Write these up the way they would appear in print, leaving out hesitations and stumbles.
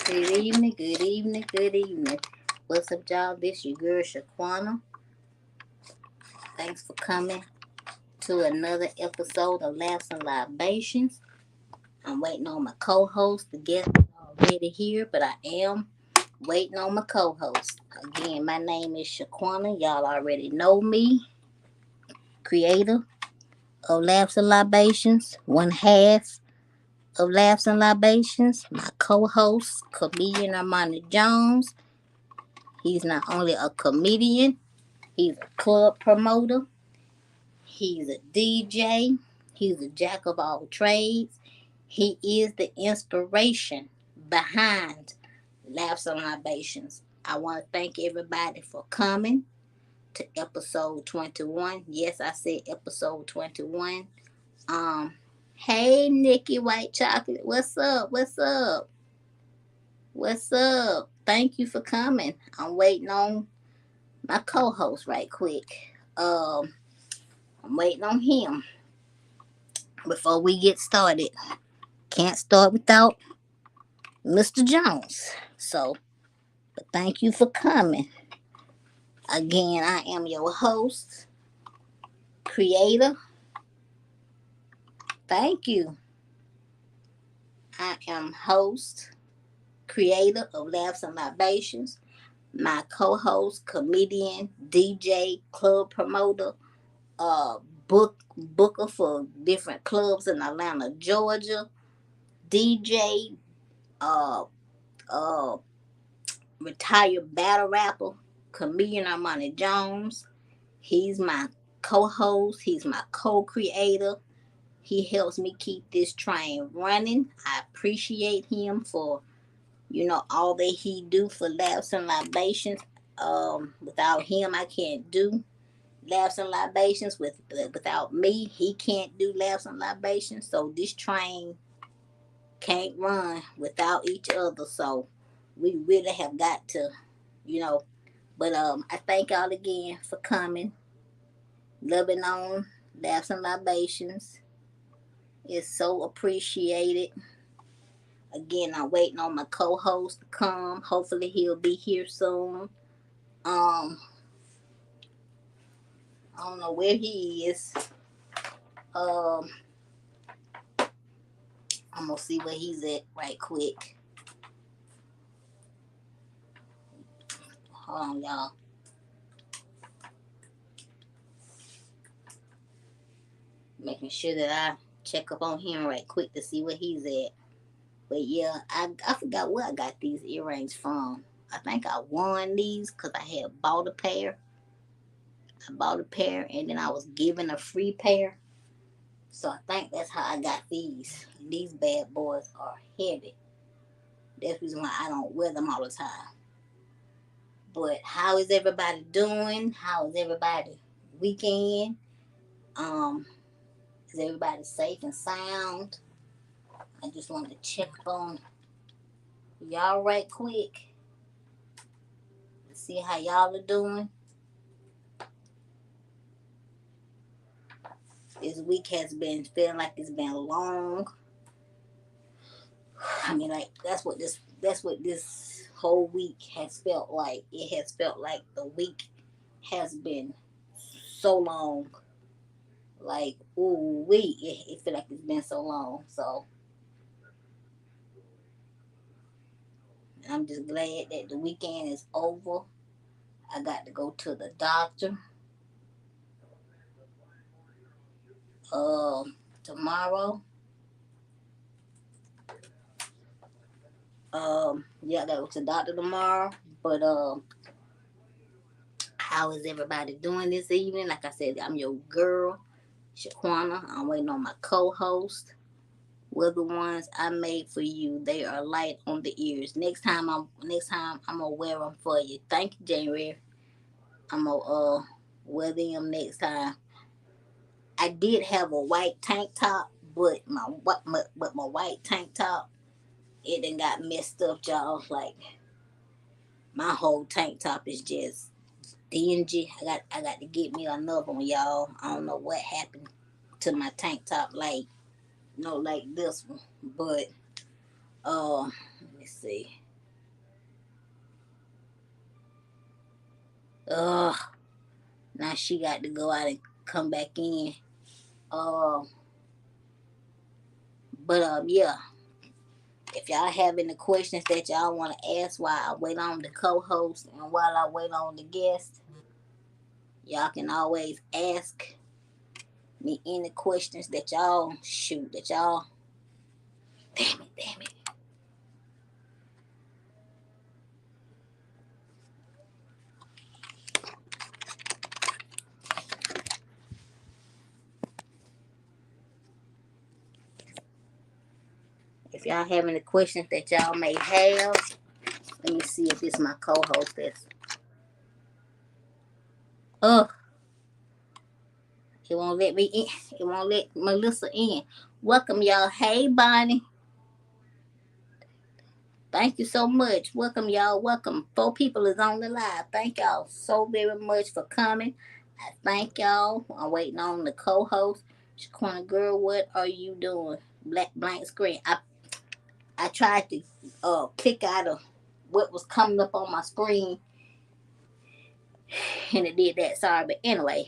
Good evening, good evening, good evening. What's up, y'all? This your girl Shaqquena. Thanks for coming to another episode of Laughs and Libations. I'm waiting on my co-host. The guest is already here, but I am waiting on my co-host. Again, my name is Shaqquena. Y'all already know me. Creator of Laughs and Libations. One half of Laughs and Libations. My co-host, comedian Armani Jones. He's not only a comedian, he's a club promoter, he's a DJ, he's a jack of all trades. He is the inspiration behind Laughs and Libations. I want to thank everybody for coming to episode 21. Yes, I said episode 21. Um, hey Nikki White Chocolate, what's up? What's up? What's up? Thank you for coming. I'm waiting on my co-host right quick. I'm waiting on him before we get started. Can't start without Mr. Jones. But thank you for coming. Again, I am your host, creator. Thank you. I am host, creator of Laughs and Libations. My co-host, comedian, DJ, club promoter, uh, booker for different clubs in Atlanta, Georgia, DJ, uh, uh, retired battle rapper, comedian Armani Jones. He's my co-host. He's my co-creator. He helps me keep this train running. I appreciate him for, all that he do for Laughs and Libations. Without him, I can't do Laughs and Libations. Without me, he can't do Laughs and Libations. So this train can't run without each other. So we really have got to, you know. But I thank y'all again for coming, loving on Laughs and Libations. It's so appreciated. Again, I'm waiting on my co-host to come. Hopefully he'll be here soon. I don't know where he is. Um, I'm gonna see where he's at right quick. Hold on, y'all. Making sure that I check up on him right quick to see where he's at. But yeah, I forgot where I got these earrings from. I think I won these because I had bought a pair. I bought a pair and then I was given a free pair. So I think that's how I got these. These bad boys are heavy. That's the reason why I don't wear them all the time. But how is everybody doing? How is everybody weekend? Is everybody safe and sound? I just wanted to check on y'all right quick. See how y'all are doing. This week has been feeling like it's been long. I mean, like that's what this whole week has felt like. It has felt like the week has been so long. Like, ooh, it feel like it's been so long. So I'm just glad that the weekend is over. I got to go to the doctor tomorrow. Yeah, I gotta go to the doctor tomorrow. But how is everybody doing this evening? Like I said, I'm your girl, Shaqquena. I'm waiting on my co-host. Were the ones I made for you. They are light on the ears. Next time I'm gonna wear them for you. Thank you, January. I'm gonna wear them next time. I did have a white tank top, but my white tank top, it done got messed up, y'all. Like my whole tank top is just dingy. I got to get me another one, y'all. I don't know what happened to my tank top, like this one. But let me see. Ugh. Now she got to go out and come back in. Yeah. If y'all have any questions that y'all want to ask while I wait on the co-host and while I wait on the guest, y'all can always ask me any questions that y'all damn it. If y'all have any questions that y'all may have, let me see if it's my co-host that's it won't let me in. It won't let Melissa in. Welcome y'all. Hey Bonnie. Thank you so much. Welcome y'all. Welcome. 4 people is on the live. Thank y'all so very much for coming. I thank y'all. I'm waiting on the co-host. Shaqquena, girl, what are you doing? Blank screen. I tried to click out of what was coming up on my screen and it did that. Sorry, but anyway.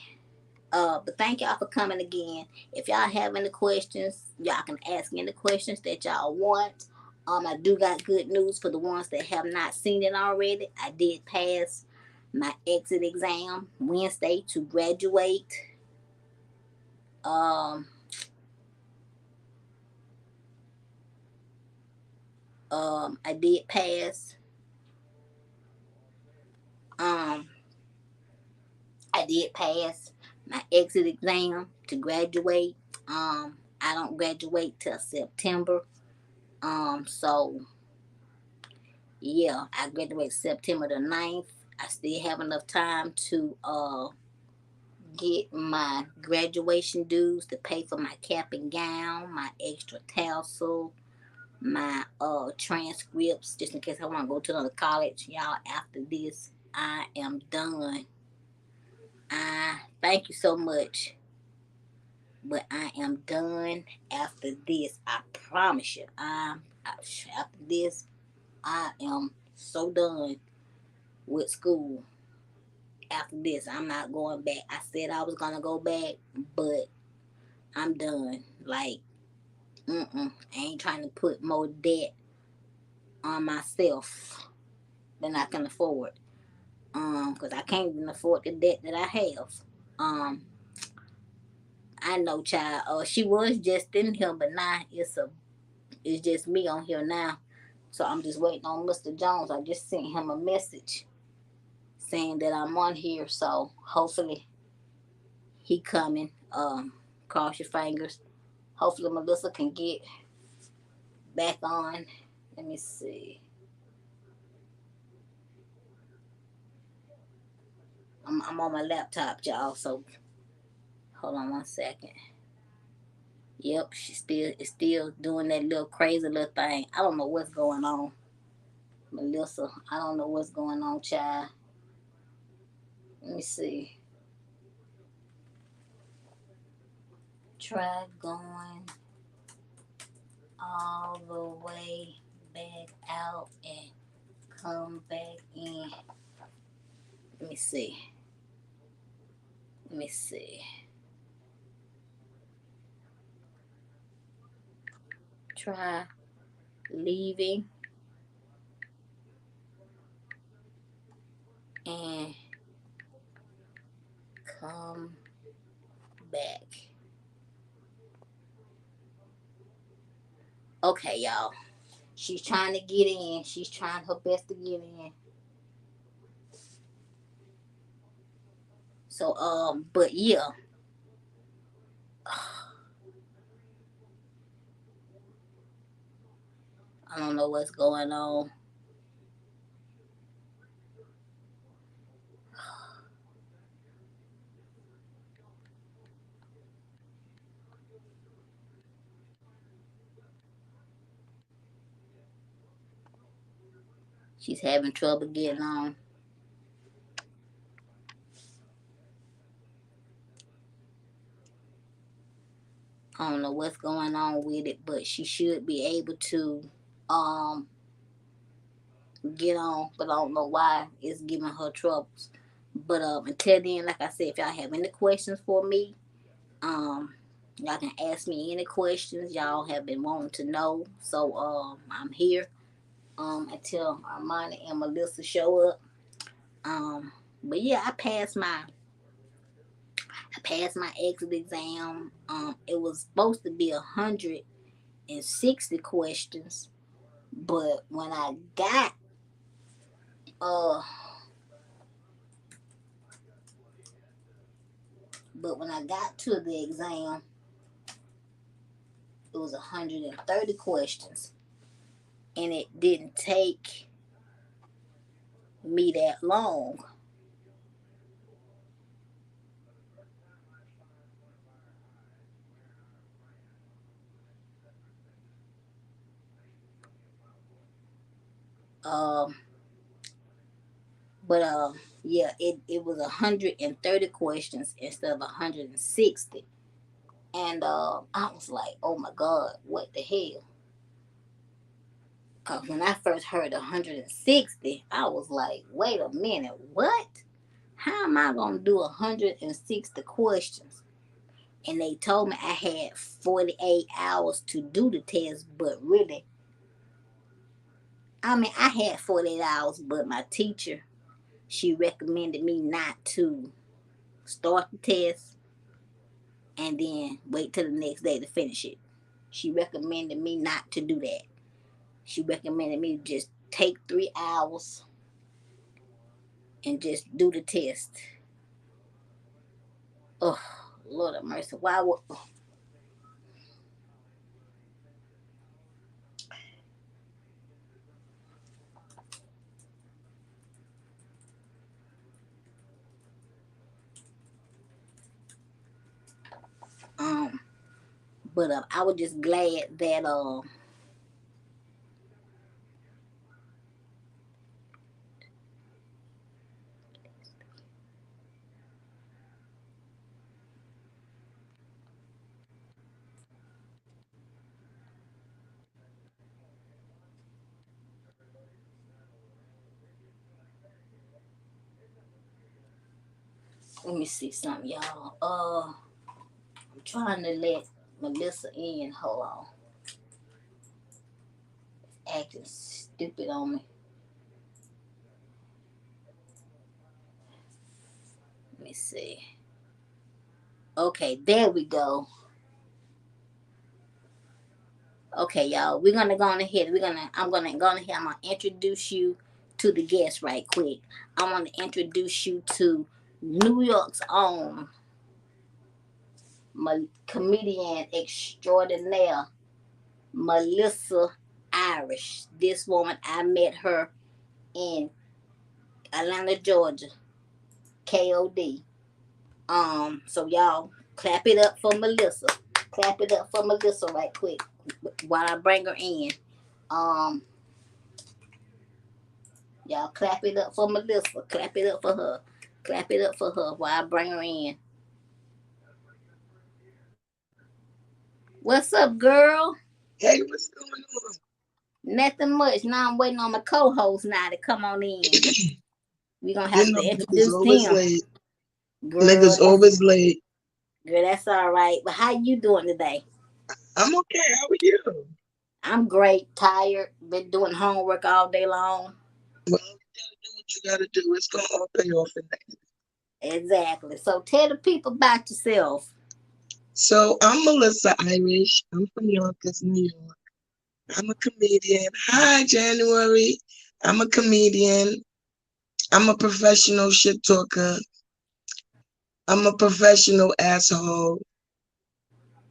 But thank y'all for coming again. If y'all have any questions, y'all can ask any questions that y'all want. I do got good news for the ones that have not seen it already. I did pass my exit exam Wednesday to graduate. I did pass. I did pass my exit exam to graduate. I don't graduate till September. So yeah, I graduate September the 9th. I still have enough time to get my graduation dues to pay for my cap and gown, my extra tassel, my transcripts, just in case I want to go to another college. Y'all, after this, I am done. Thank you so much. But I am done after this. I promise you. After this, I am so done with school. After this, I'm not going back. I said I was gonna go back, but I'm done. Like, I ain't trying to put more debt on myself than I can afford. Cause I can't even afford the debt that I have. I know, child. She was just in here, but now it's just me on here now. So I'm just waiting on Mr. Jones. I just sent him a message saying that I'm on here. So hopefully he coming. Cross your fingers. Hopefully Melissa can get back on. Let me see. I'm on my laptop, y'all. So hold on 1 second. Yep, is still doing that little crazy little thing. I don't know what's going on, Melissa. I don't know what's going on, child. Let me see. Try going all the way back out and come back in. Let me see. Try leaving and come back. Okay, y'all. She's trying to get in. She's trying her best to get in. So, but yeah. I don't know what's going on. She's having trouble getting on. I don't know what's going on with it, but she should be able to get on, but I don't know why it's giving her troubles. But until then, like I said, if y'all have any questions for me, y'all can ask me any questions y'all have been wanting to know. So I'm here until Armani and Melissa show up. But yeah, I passed my exit exam. It was supposed to be 160 questions, but uh when I got to the exam, it was 130 questions, and it didn't take me that long. Um, but yeah, it was 130 questions instead of 160, and I was like, oh my god, what the hell? Cause when I first heard 160, I was like, wait a minute, what? How am I gonna do 160 questions? And they told me I had 48 hours to do the test, but really, I mean, I had 48 hours, but my teacher, she recommended me not to start the test and then wait till the next day to finish it. She recommended me not to do that. She recommended me to just take 3 hours and just do the test. Oh, Lord of mercy. Why would. Um, but I was just glad that let me see something, y'all. I'm trying to let Melissa in. Hold on. Acting stupid on me. Let me see. Okay, there we go. Okay, y'all. We're gonna go on ahead. I'm gonna go on ahead. I'm gonna introduce you to the guest right quick. I want to introduce you to New York's own comedian extraordinaire, Melissa Irish. This woman, I met her in Atlanta, Georgia. KOD. So y'all clap it up for Melissa. Clap it up for Melissa right quick while I bring her in. Um, y'all clap it up for Melissa. Clap it up for her. Clap it up for her while I bring her in. What's up, girl? Hey, what's going on? Nothing much. Now I'm waiting on my co-host now to come on in. We're gonna have You to know, niggas introduce always them. late. Girl, Niggas always late. that's all right. But how you doing today? I'm okay. How are you? I'm great. Tired. Been doing homework all day long. Well, you gotta do what you gotta do. It's gonna all pay off in the end. Exactly. So tell the people about yourself. So I'm Melissa Irish. I'm from Yonkers, New York. I'm a comedian. Hi, January. I'm a comedian. I'm a professional shit talker. I'm a professional asshole.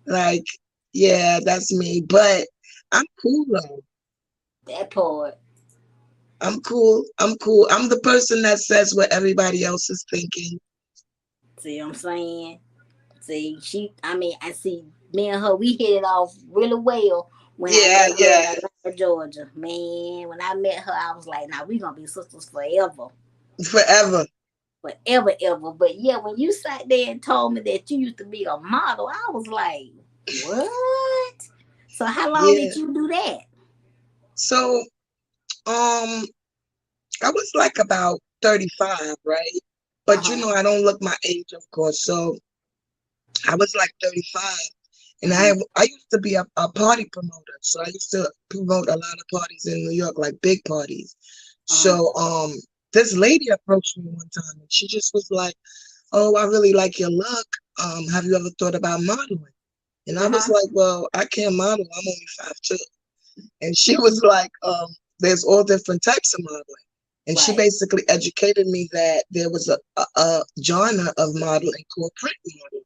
Like, yeah, that's me. But I'm cool though. That part. I'm cool. I'm cool. I'm the person that says what everybody else is thinking. See what I'm saying? I mean, I see me and her, we hit it off really well when I Yeah, met her in yeah, Atlanta, Georgia. Man, when I met her, I was like, nah, we gonna be sisters forever. forever. Forever, ever. But yeah, when you sat there and told me that you used to be a model, I was like, what? So how long Yeah. did you do that? So, I was like about 35, right? But I don't look my age, of course. So I was like 35. And I used to be a party promoter. So I used to promote a lot of parties in New York, like big parties. So this lady approached me one time and she just was like, "Oh, I really like your look. Have you ever thought about modeling?" And I was like, "Well, I can't model. I'm only 5'2". And she was like, there's all different types of modeling. And she basically educated me that there was a genre of modeling called print modeling,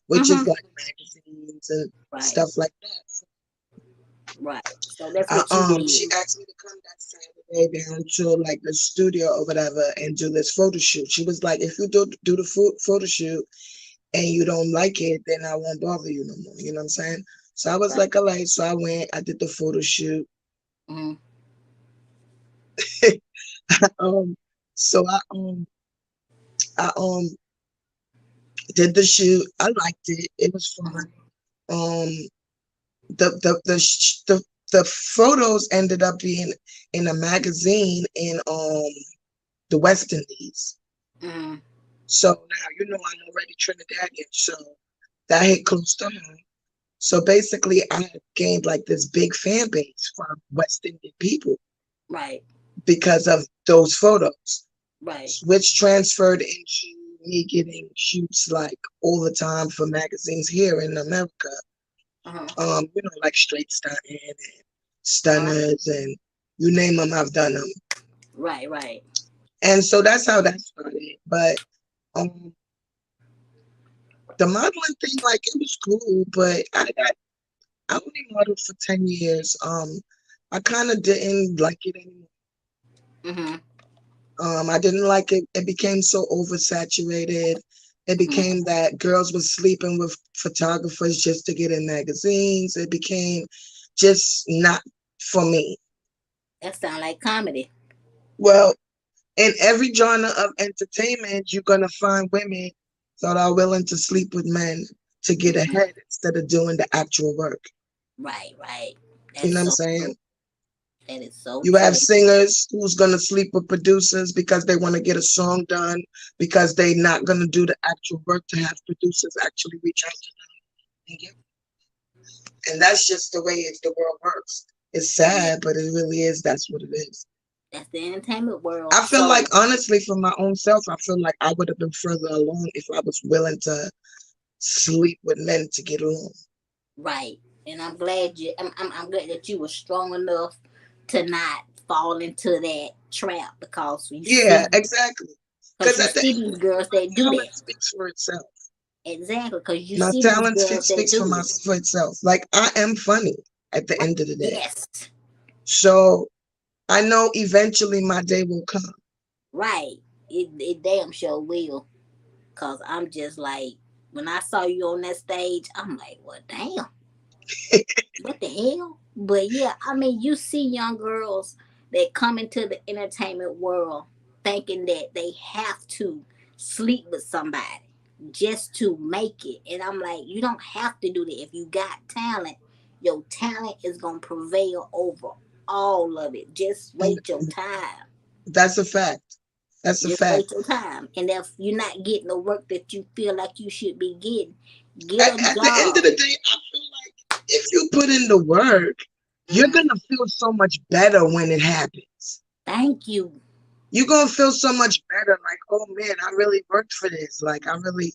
which is like magazines and stuff like that. Right. So that's what you did. She asked me to come that Saturday down to like the studio or whatever and do this photo shoot. She was like, "If you do the photo shoot and you don't like it, then I won't bother you no more." You know what I'm saying? So I was like, all right. So I went, I did the photo shoot. So I did the shoot. I liked it. It was fun. The photos ended up being in a magazine in the West Indies. So now I'm already Trinidadian, so that hit close to home. So basically, I gained like this big fan base from West Indian people, because of those photos, which transferred into me getting shoots like all the time for magazines here in America. Like Straight Stunning and Stunners and you name them, I've done them. Right. And so that's how that started. But the modeling thing, like, it was cool, but I only modeled for 10 years. I kind of didn't like it anymore. I didn't like it. It became so oversaturated. It became that girls were sleeping with photographers just to get in magazines. It became just not for me. That sounds like comedy. Well, in every genre of entertainment, you're going to find women that are willing to sleep with men to get ahead instead of doing the actual work. Right. You know what I'm saying? That is so You true. have singers who's going to sleep with producers because they want to get a song done, because they're not going to do the actual work to have producers actually reach out to them and get. And that's just the way the world works. It's sad, but it really is. That's what it is. That's the entertainment world. I feel like, honestly, for my own self, I feel like I would have been further along if I was willing to sleep with men to get along. Right. And I'm glad I'm glad that you were strong enough to not fall into that trap, because exactly. Because you see these girls that do that. Speaks for itself. Exactly, because you my see talent these girls speaks that do for itself. Like, I am funny at the end of the day. Yes. So I know eventually my day will come. Right. It damn sure will. Because I'm just like, when I saw you on that stage, I'm like, well, damn. What the hell? But yeah, I mean, you see young girls that come into the entertainment world thinking that they have to sleep with somebody just to make it. And I'm like, you don't have to do that. If you got talent, your talent is going to prevail over all of it. Just wait your time. That's a fact. That's a fact. Wait your time. And if you're not getting the work that you feel like you should be getting, at the end of the day, I feel like if you put in the work, you're going to feel so much better when it happens. Thank you. You're going to feel so much better. Like, oh man, I really worked for this. Like, I really,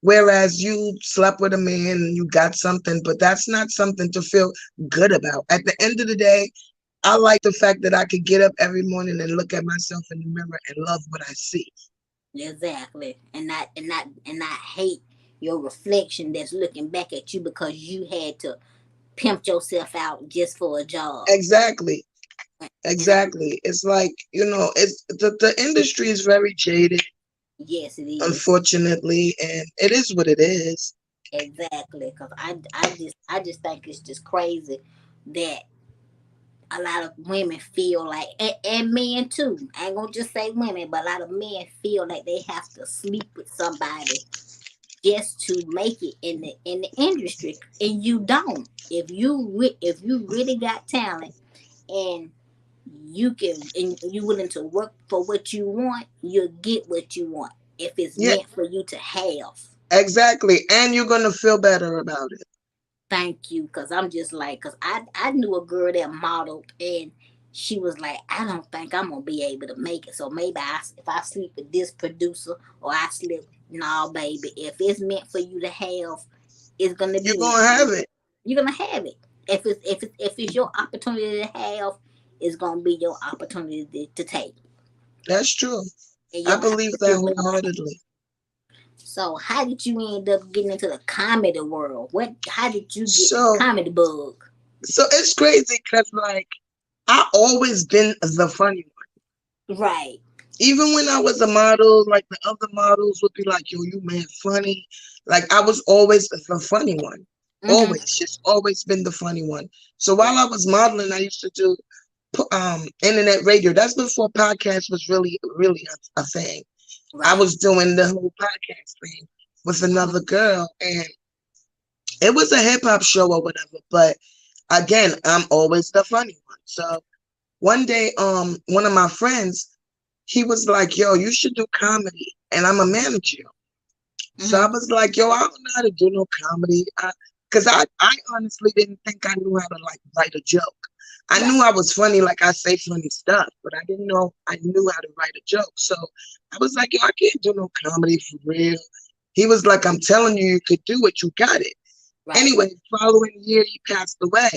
whereas you slept with a man and you got something, but that's not something to feel good about. At the end of the day, I like the fact that I could get up every morning and look at myself in the mirror and love what I see. Exactly. And not hate your reflection that's looking back at you because you had to pimp yourself out just for a job. Exactly. It's like, it's the industry is very jaded. Yes, it is. Unfortunately, and it is what it is. Exactly. Because I just think it's just crazy that a lot of women feel like, and men too, I ain't gonna just say women, but a lot of men feel like they have to sleep with somebody just to make it in the industry, and you don't. If you really got talent and you can, and you willing to work for what you want, you'll get what you want if it's Yeah, meant for you to have. exactly. And you're gonna feel better about it. Thank you, cause I'm just like, cause I knew a girl that modeled, and she was like, I don't think I'm gonna be able to make it. So maybe if I sleep with this producer, or I sleep, no, baby. If it's meant for you to have, it's gonna You're be meant gonna for have you. it. You're gonna have it. If it's your opportunity to have, it's gonna be your opportunity to take, That's true. and you I don't have to believe put that your money. wholeheartedly. So how did you end up getting into the comedy world? What? How did you get the So comedy bug? so it's crazy because like I always been the funny one. Right. Even when I was a model, like the other models would be like, yo, you man funny. Like I was always the funny one. Mhm. Always, just always been the funny one. So while Right. I was modeling, I used to do internet radio. That's before podcast was really a thing. I Right. was doing the whole podcast thing with Mhm. another girl, and it was a hip hop show or whatever. But again, I'm always the funny one. So one day, one of my friends, he was like, yo, you should do comedy. And I'm a manager. So I Mhm. was like, yo, I don't know how to do no comedy. Because I honestly didn't think I knew how to like write a joke. I knew Right. I was funny, like I say funny stuff, but I didn't know I knew how to write a joke. So I was like, yo, I can't do no comedy for real. He was like, I'm telling you, you could do it. You got it. Right. Anyway, following year, he passed away.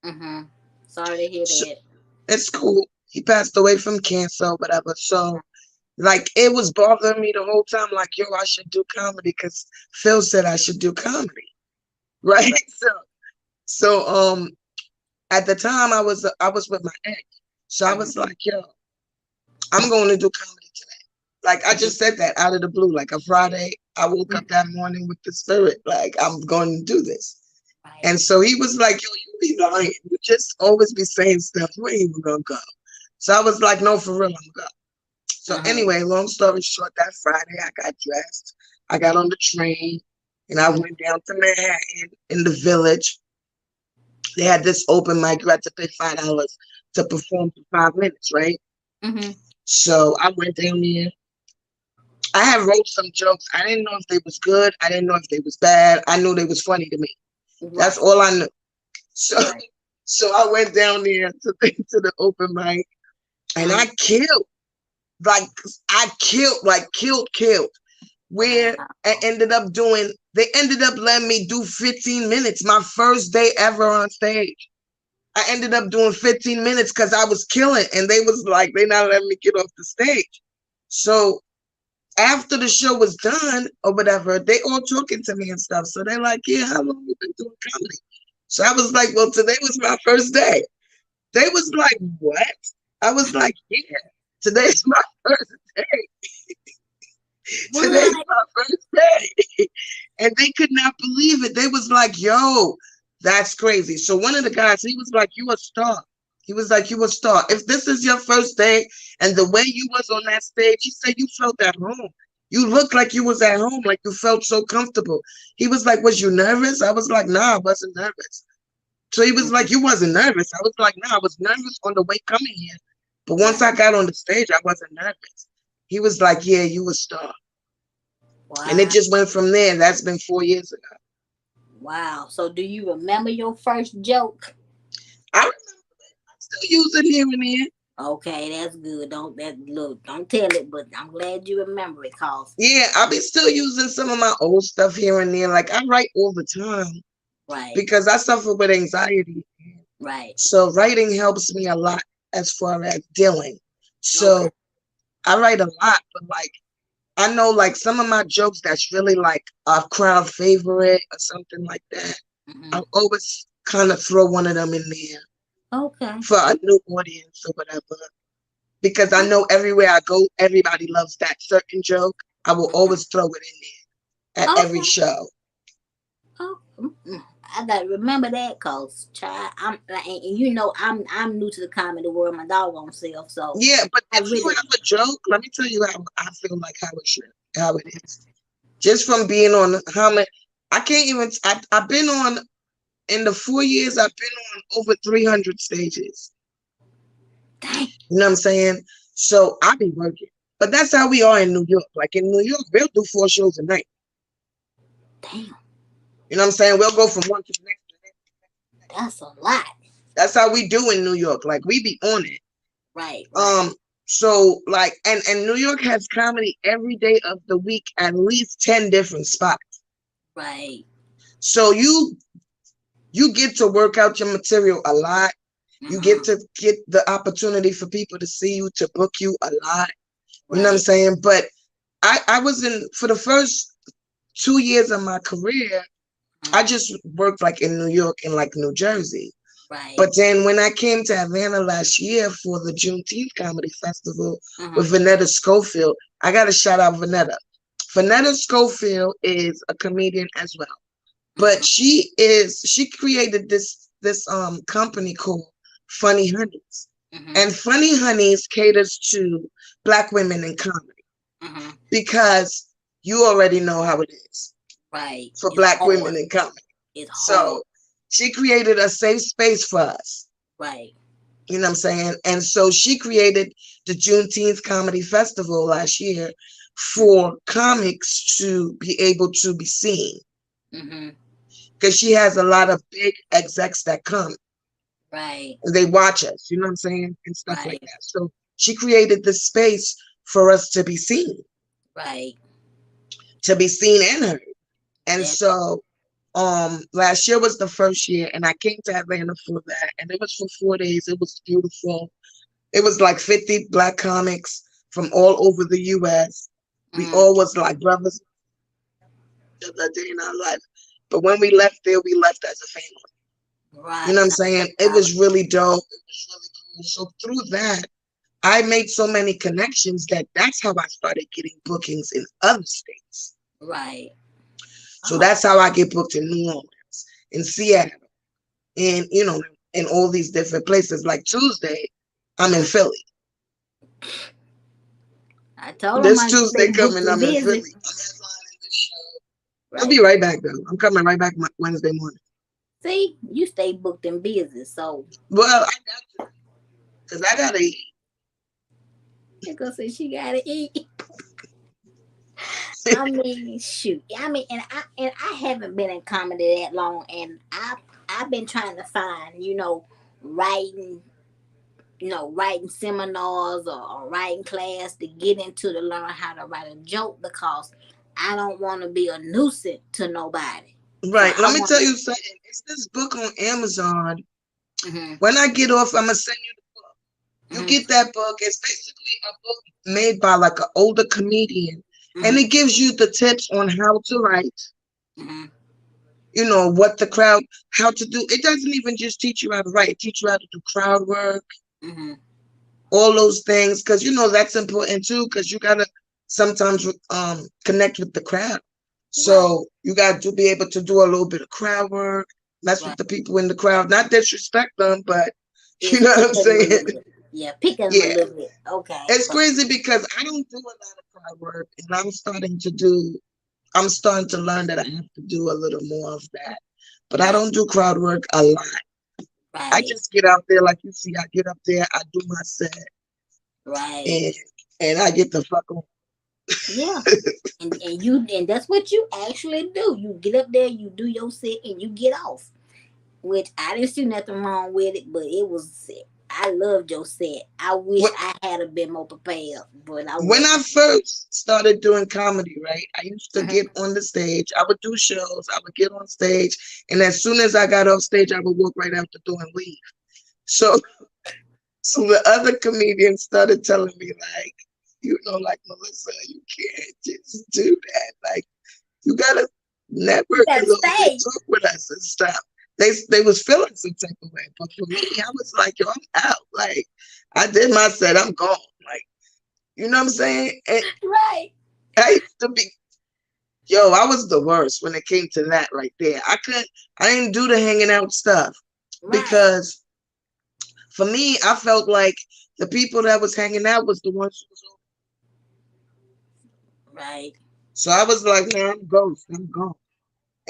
Mhm. Sorry to hear So that. it's cool. He passed away from cancer or whatever. So like it was bothering me the whole time, like, yo, I should do comedy because Phil said I should do comedy. Right. Right. So at the time I was with my ex. So I Mhm. was like, yo, I'm going to do comedy today. Like I Mhm. just said that out of the blue. Like a Friday, I woke Mhm. up that morning with the spirit, like I'm going to do this. Right. And so he was like, yo, you be lying. You just always be saying stuff. You ain't even gonna go. So I was like, no, for real, I'm gonna go. So Mhm. anyway, long story short, that Friday I got dressed. I got on the train and I Mhm. went down to Manhattan in the village. They had this open mic. You had to pay $5 to perform for 5 minutes, right? Mhm. So I went down there. I had wrote some jokes. I didn't know if they was good. I didn't know if they was bad. I knew they was funny to me. That's Right. all I knew. So Right. so I went down there to the open mic and Mhm. I killed. Like I killed, like killed. Where Wow. I ended up doing, they ended up letting me do 15 minutes, my first day ever on stage. I ended up doing 15 minutes because I was killing, and they was like, they not letting me get off the stage. So after the show was done or whatever, they all talking to me and stuff. So they're like, yeah, how long you been doing comedy? So I was like, well, today was my first day. They was like, what? I was like, yeah, today's my first day. Today's What? my first day. And they could not believe it. They was like, yo, that's crazy. So one of the guys, he was like, you a star. He was like, you a star. If this is your first day and the way you was on that stage, he said you felt at home. You looked like you was at home, like you felt so comfortable. He was like, was you nervous? I was like, nah, I wasn't nervous. So he was Mhm. like, you wasn't nervous. I was like, nah, I was nervous on the way coming here. But once Right. I got on the stage, I wasn't nervous. He was like, yeah, you a star. And it Wow. just went from there. That's been 4 years ago. Wow. So do you remember your first joke? I remember I still use it here and there. Okay, that's good. Don't that look. Don't tell it, but I'm glad you remember it, cause Yeah, I'll be still using some of my old stuff here and there. Like I write all the time right, because I suffer with anxiety. right. So writing helps me a lot as far as dealing. Okay. So I write a lot, but like I know like some of my jokes that's really like a crowd favorite or something like that. Hmm. I'll always kind of throw one of them in there Okay. for a new audience or whatever. Because I know everywhere I go, everybody loves that certain joke. I will Mhm. always throw it in there at every Okay. show. Oh, I gotta remember that, cause child, I'm like, and you know, I'm new to the comedy world, my doggone self. So Yeah, but I if you really have a joke, let me tell you how I feel like how it is. Just from being on how many, I can't even. I've been on in the 4 years. I've been on over 300 stages. You know what I'm saying? So I be working. But that's how we are in New York. Like in New York, we'll do 4 shows a night. Damn. You know what I'm saying? We'll go from one to the next. That's a lot. That's how we do in New York. Like we be on it. Right. So like and New York has comedy every day of the week, at least 10 different spots. Right. So you get to work out your material a lot. You get to get the opportunity for people to see you, to book you a lot. You know what I'm saying? But I was in, for the first 2 years of my career, I just worked like in New York and like New Jersey. Right. But then when I came to Atlanta last year for the Juneteenth Comedy Festival with Vanetta Schofield, I got to shout out Vanetta. Vanetta Schofield is a comedian as well. But she created this company called Funny Honeys. And Funny Honeys caters to Black women in comedy. Because you already know how it is. Right. For Black women in comedy. So she created a safe space for us. Right. You know what I'm saying? And so she created the Juneteenth Comedy Festival last year for comics to be able to be seen. Because she has a lot of big execs that come. Right. They watch us, you know what I'm saying? And stuff like that. So she created this space for us to be seen. Right. To be seen and heard. And so last year was the first year, and I came to Atlanta for that, and it was for 4 days. It was beautiful. It was like 50 Black comics from all over the US. We all was like brothers the day in our life. But when we left there, we left as a family. Right. You know what I'm saying? It was really dope. It was really cool. So through that, I made so many connections that's how I started getting bookings in other states. Right. So that's how I get booked in New Orleans, in Seattle, and in all these different places. Like Tuesday, I'm in Philly. I told this Tuesday coming, I'm in Philly. I'm headlining this show. I'll be right back though. I'm coming right back Wednesday morning. See, you stay booked and busy, so. Well, I got to, cause I gotta eat. Because she gotta eat. I mean, shoot. I mean, and I haven't been in comedy that long, and I've been trying to find, writing, writing seminars or writing class to get into to learn how to write a joke, because I don't want to be a nuisance to nobody. Right. So let me tell you something. It's this book on Amazon. When I get off, I'm gonna send you the book. You get that book. It's basically a book made by like an older comedian. And it gives you the tips on how to write, what the crowd, how to do. It doesn't even just teach you how to write. It teaches you how to do crowd work, all those things. Because, that's important too, because you got to sometimes connect with the crowd. So you got to be able to do a little bit of crowd work, mess with the people in the crowd, not disrespect them, but you know what I'm saying? Yeah, pick them a little bit. Okay. It's crazy because I don't do a lot of crowd work, and I'm starting to learn that I have to do a little more of that. But I don't do crowd work a lot. Right. I just get out there, like you see, I get up there, I do my set. Right. And I get the fuck on. Yeah. and that's what you actually do. You get up there, you do your set, and you get off. Which I didn't see nothing wrong with it, but it was I loved your set. I wish I had been more prepared, but when I first started doing comedy, right, I used to get on the stage. I would do shows. I would get on stage, and as soon as I got off stage, I would walk right out the door and leave. So the other comedians started telling me, like, like, Melissa, you can't just do that. Like, you gotta network a little bit, talk with us and stuff. They was feeling some type of way. But for me, I was like, yo, I'm out. Like, I did my set, I'm gone. Like, you know what I'm saying? And right. I used to be, I was the worst when it came to that right there. I didn't do the hanging out stuff. Because for me, I felt like the people that was hanging out was the ones who was over. Right. So I was like, man, I'm gone.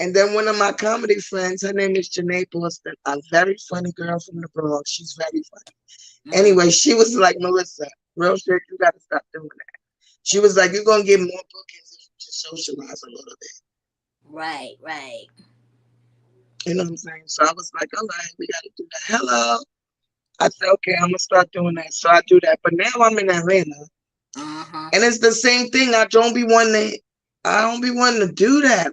And then one of my comedy friends, her name is Janae Boston, a very funny girl from the Bronx. She's very funny. Anyway, she was like, Melissa, real shit, you got to stop doing that. She was like, you're going to get more bookings if you just socialize a little bit. Right, right. You know what I'm saying? So I was like, all right, we got to do that. Hello. I said, okay, I'm going to start doing that. So I do that. But now I'm in Atlanta. And it's the same thing. I don't be wanting to do that.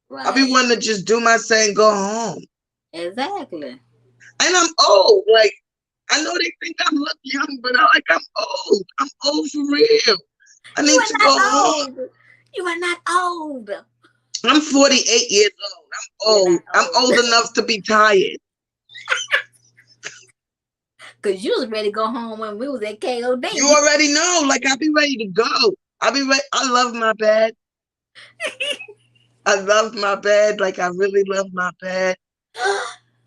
Right. I be wanting to just do my thing and go home. Exactly. And I'm old. Like, I know they think I look young, but I'm old. I'm old for real. I need to go home. You are not old. I'm 48 years old. I'm old. I'm old enough to be tired. Cause you was ready to go home when we was at KOD. You already know. Like, I be ready to go. I be ready. I love my bed. I love my bed. Like, I really love my bed.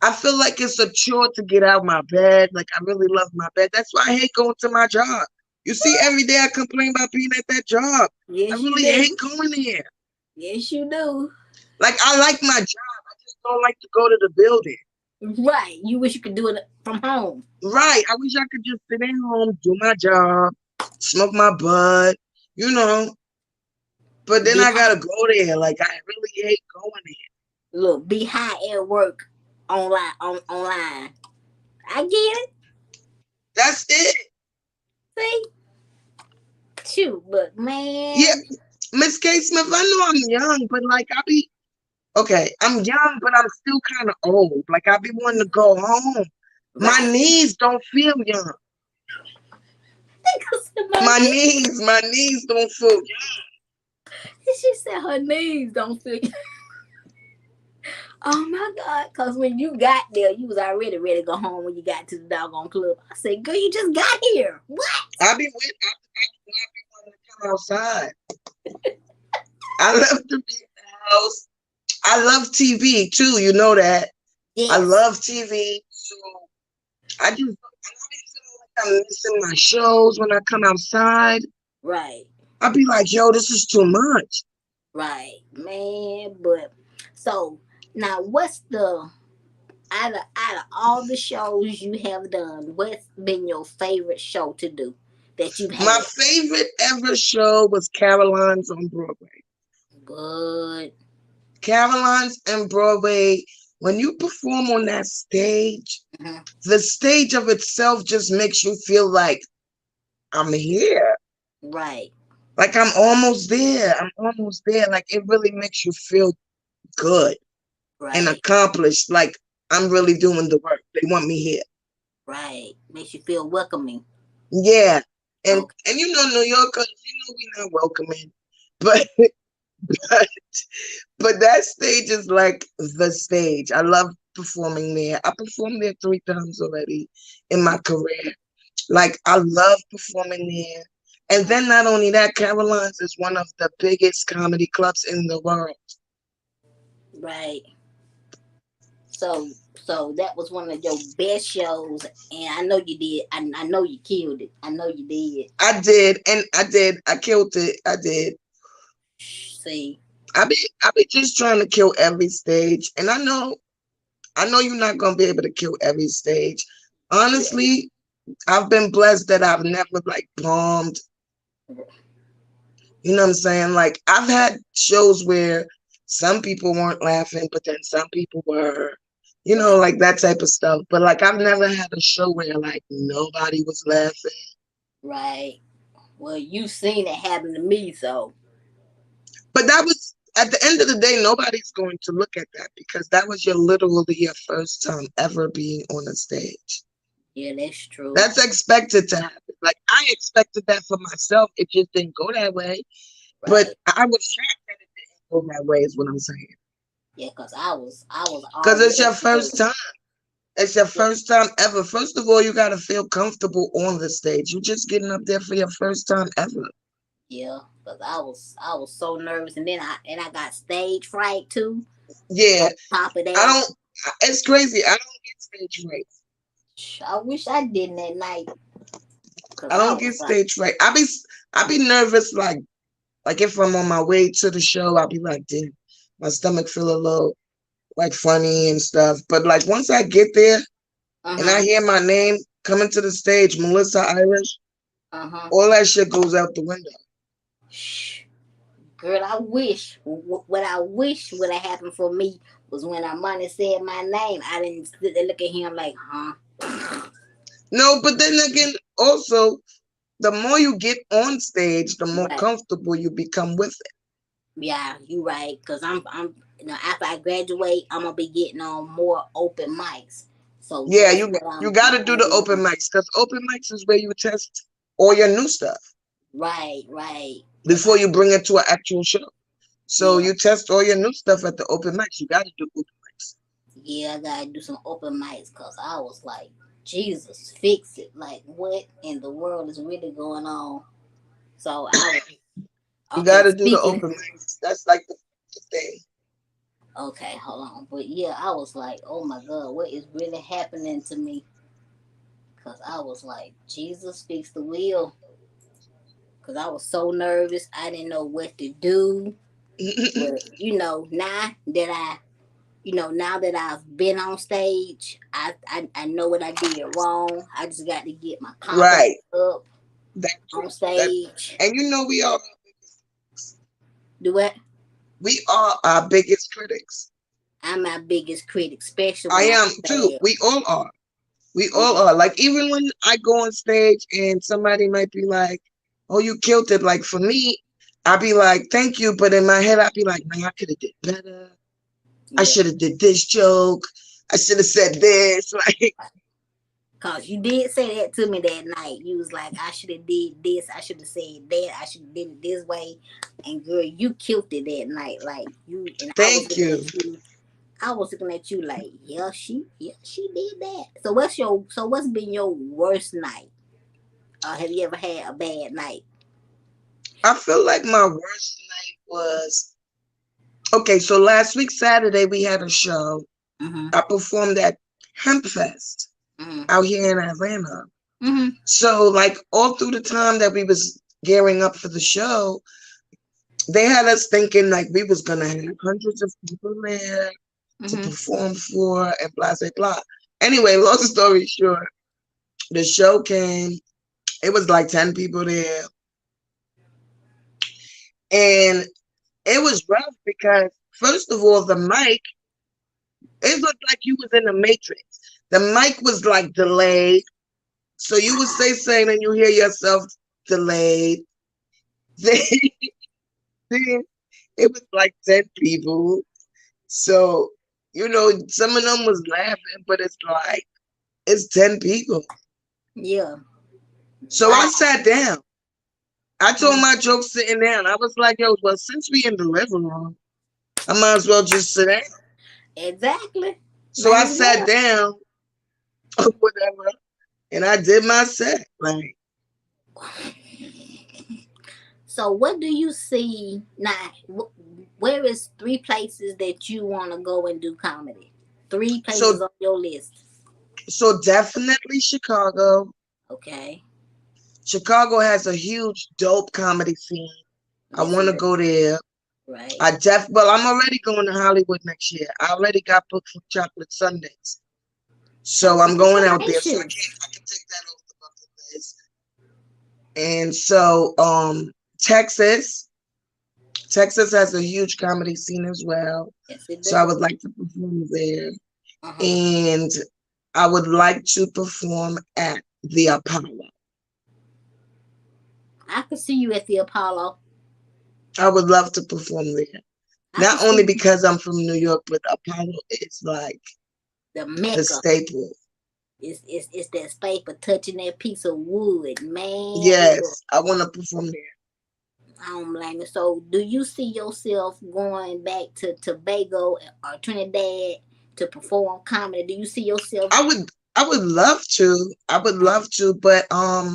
I feel like it's a chore to get out my bed. Like, I really love my bed. That's why I hate going to my job. You see, every day I complain about being at that job. Yes, I really hate going there. Yes, you do. Like, I like my job. I just don't like to go to the building. Right. You wish you could do it from home. Right. I wish I could just sit at home, do my job, smoke my bud, you know. But then I gotta go there. Like, I really hate going there. Look, be high at work online. I get it. That's it. See? Shoot, but man. Yeah. Miss K. Smith, I know I'm young, but like I'm young, but I'm still kind of old. Like, I be wanting to go home. Right. My knees don't feel young. My knees don't feel young. She said her knees don't feel young. Oh my God, because when you got there, you was already ready to go home when you got to the doggone club. I said, girl, you just got here. What? I be wanting to come outside. I love to be in the house. I love TV too, you know that. Yes. I love TV. So I feel like I'm missing my shows when I come outside. Right. I'll be like, yo, this is too much. Right, man. But so now what's the out of all the shows you have done, what's been your favorite show to do that you've had? My favorite ever show was Caroline's on Broadway. Good. Caroline's and Broadway, when you perform on that stage, the stage of itself just makes you feel like I'm here. Right. Like I'm almost there. Like it really makes you feel good and accomplished. Like I'm really doing the work. They want me here. Right. Makes you feel welcoming. Yeah. And you know, New Yorkers, you know we're not welcoming. But that stage is like the stage. I love performing there. I performed there 3 times already in my career. Like I love performing there. And then not only that, Caroline's is one of the biggest comedy clubs in the world. Right. So that was one of your best shows, and I know you did. I know you killed it. I know you did. I did. I killed it. I did. See. I be just trying to kill every stage. And I know you're not gonna be able to kill every stage. Honestly, I've been blessed that I've never like bombed. You know what I'm saying? Like I've had shows where some people weren't laughing, but then some people were, you know, like that type of stuff. But like I've never had a show where like nobody was laughing. Right. Well, you've seen it happen to me, so. But that was, at the end of the day, nobody's going to look at that because that was literally your first time ever being on a stage. Yeah, that's true. That's expected to happen. Like I expected that for myself. It just didn't go that way. Right. But I was shocked that it didn't go that way is what I'm saying. Yeah, because I was because it's your first time. It's your first time ever. First of all, you gotta feel comfortable on the stage. You're just getting up there for your first time ever. Yeah, because I was so nervous, and then I got stage fright too. Yeah. On top of that, it's crazy. I don't get stage fright. I wish I didn't that night. I don't get stage fright. I be nervous like if I'm on my way to the show, I'll be like, damn, my stomach feel a little like funny and stuff. But like once I get there and I hear my name coming to the stage, Melissa Irish, all that shit goes out the window. Shh. Girl, I wish what I wish would have happened for me was when Armani said my name. I didn't sit there look at him like, huh? No, but then again, also, the more you get on stage, the more Right. comfortable you become with it. Yeah, you right. Cause I'm after I graduate, I'm gonna be getting on more open mics. So Yeah, that's you what you I'm got to do the doing. open mics because open mics is where you test all your new stuff Right, right. Cause before you bring it to an actual show. So yeah, you test all your new stuff at the open mics. You got to do open mics. yeah, I gotta do some open mics. Cause I was like, Jesus, fix it. Like, what in the world is really going on? So I was You got okay. to do the Speaking. open mics. That's like the thing. Okay, hold on. But yeah, I was like, oh my God, what is really happening to me? Because I was like, Jesus, fix the wheel. Because I was so nervous. I didn't know what to do. But, now that I've been on stage, I know what I did wrong. I just got to get my confidence Right. up That on that stage. and you know Do what? we are our biggest critics. I'm my biggest critic, especially I when I'm am too. bad. We all are. We all Yeah. are. Like even when I go on stage and somebody might be like, "Oh, you killed it." Like for me, I'd be like, "Thank you," but in my head, I'd be like, "Man, I could have did better. I Yeah. should have did this joke. I should have said this." Like, Cause you did say that to me that night. You was like, I should have did this. I should have said that. I should have did it this way. And girl, you killed it that night. Like you and I was thank looking you. at you. I was looking at you like, she did that. So what's been your worst night? Have you ever had a bad night? I feel like my worst night was okay. So last week Saturday we had a show. Mm-hmm. I performed at Hemp Fest Mm-hmm. out here in Atlanta. Mm-hmm. So like all through the time that we was gearing up for the show, they had us thinking like we was gonna have hundreds of people there to Mm-hmm. perform for and blah blah blah. Anyway, long story short, the show came. It was like 10 people there. And it was rough because first of all, the mic, it looked like you was in the Matrix. The mic was like delayed. So you would say something and you hear yourself delayed. Then it was like 10 people. So, some of them was laughing, but it's like, it's 10 people. Yeah. So I Wow. sat down. I told Mm-hmm. my joke sitting down. I was like, yo, well, since we in the living room, I might as well just sit down. Exactly. So Might I as sat well. down or whatever, and I did my set. Like, So, what do you see now? Where is 3 places that you want to go and do comedy? 3 places so, on your list. so definitely Chicago. Okay. Chicago has a huge, dope comedy scene. I Yes, want it to go does. there. Right. Well, I'm already going to Hollywood next year. I already got booked for Chocolate Sundays. So I'm going out there. So Congratulations. I can take that off the bucket list. And so Texas. Texas has a huge comedy scene as well. Yes, it So I does. would like to perform there. Uh-huh. And I would like to perform at the Apollo. I could see you at the Apollo. I would love to perform there. I could Not see only you because I'm from New York, but Apollo is like the the Mecca. staple. It's that space for touching that piece of wood, man. Look, Yes, I want to perform there. I don't blame you. So, do you see yourself going back to Tobago or Trinidad to perform comedy? Do you see yourself? I would love to. I would love to, but I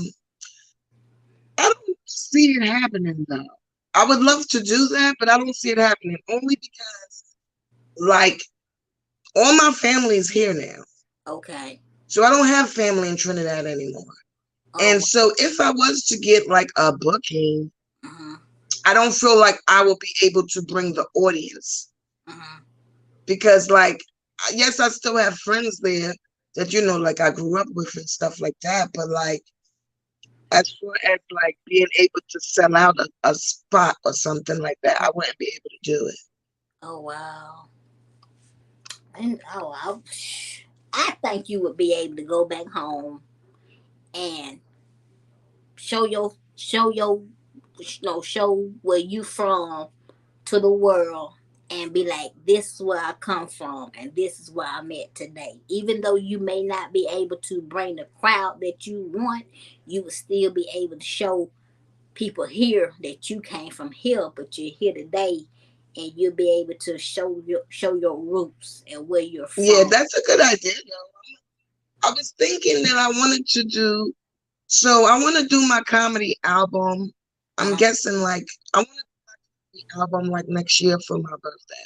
don't see it happening though. I would love to do that, but I don't see it happening only because like all my family is here now. Okay. So I don't have family in Trinidad anymore. And Oh. so if I was to get like a booking, Uh-huh. I don't feel like I will be able to bring the audience. Uh-huh. because like, yes, I still have friends there that like I grew up with and stuff like that, but like as far as like being able to sell out a spot or something like that, I wouldn't be able to do it. Oh wow. And I think you would be able to go back home and show where you from to the world and be like, this is where I come from and this is where I'm at today. Even though you may not be able to bring the crowd that you want, you would still be able to show people here that you came from here, but you're here today, and you'll be able to show your roots and where you're Yeah, from. that's a good idea. I was thinking that I wanted to do, so I want to do my comedy album. I'm Uh-huh. guessing like I want to do the album like next year for my birthday.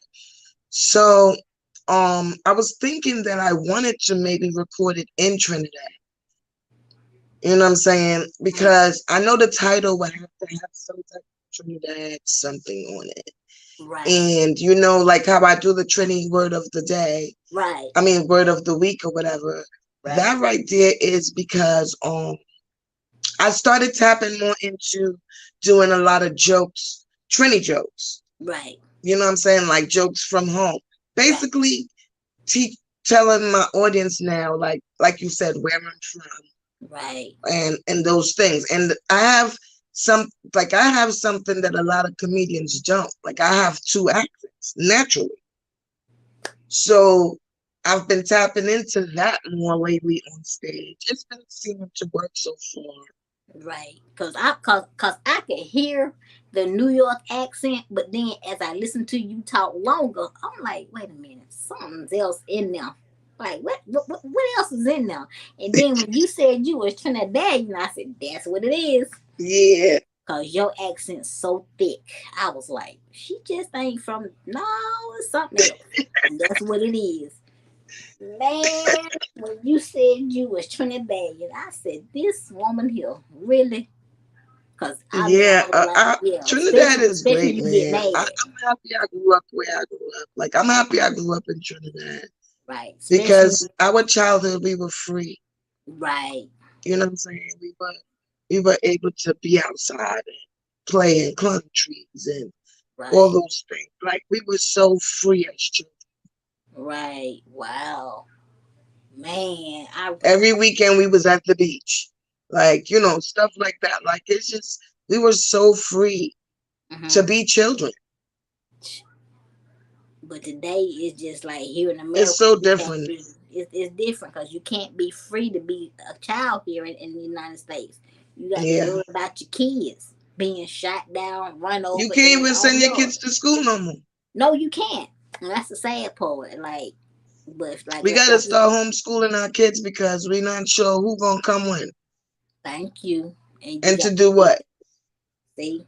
So, I was thinking that I wanted to maybe record it in Trinidad. You know what I'm saying? Mm, Because I know the title would have to have some type of Trinidad something on it. right, And like how I do the Trini word of the day, right, I mean word of the week or whatever. right, That right there is because I started tapping more into doing a lot of jokes, Trini jokes. right, You know what I'm saying? Like jokes from home. right, Basically telling my audience now, like you said, where I'm from right. and those things. And I have something that a lot of comedians don't. Like I have two accents naturally. So I've been tapping into that more lately on stage. It's been seeming to work so far. Right, cause I could hear the New York accent, but then as I listen to you talk longer, I'm like, wait a minute, something's else in there. Like what else is in there? And then when you said you was Trinidadian, I said that's what it is. Yeah. Cause your accent's so thick. I was like, she just ain't from no, it's something else. And that's what it is. Man, when you said you was Trinidadian, I said, this woman here, really? Cause I mean, Yeah, I was like, yeah, Trinidad especially is especially great, you get man. mad, I'm happy I grew up where I grew up. Like, I'm happy I grew up in Trinidad right? Especially because our childhood, we were free. right, You know what I'm saying? We were able to be outside and play and climb trees and all right, those things. Like, we were so free as children. right. Wow, man, I Every weekend, we was at the beach. Like, stuff like that. Like, it's just, we were so free to mm-hmm. be children. But today it's just like here in It's America, so you can't different. be. It's different because you can't be free to be a child here in the United States. You got to Yeah. worry about your kids being shot down, run You over in can't their even own send your yard. kids to school no more. No, you can't. And that's the sad part. Like, but We gotta start homeschooling our kids because we're not sure who gonna come when thank you, and you and to got do to what. see,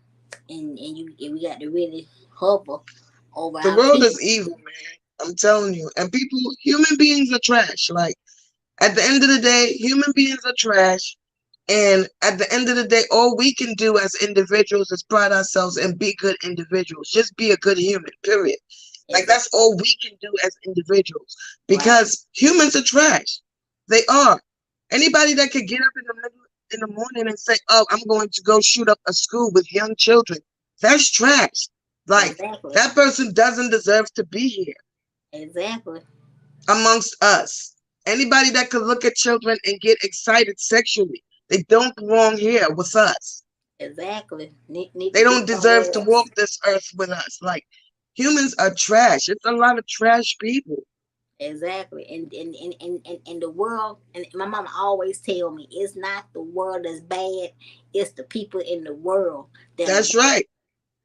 and we got to really hover over The our world is peace. evil, man. I'm telling you. And human beings are trash. Like at the end of the day, human beings are trash. And at the end of the day, all we can do as individuals is pride ourselves and be good individuals. Just be a good human, period. Like Exactly. that's all we can do as individuals. Right. Because humans are trash. They are. Anybody that could get up in the morning and say, "Oh, I'm going to go shoot up a school with young children," that's trash. Like Exactly. that person doesn't deserve to be here Exactly. amongst us. Anybody that could look at children and get excited sexually, they don't belong here with us. Exactly. Need to They be don't deserve somewhere to else. walk this earth with us. Like humans are trash. It's a lot of trash people. Exactly. And the world, and my mama always tell me, it's not the world that's bad, it's the people in the world that are That's bad. right.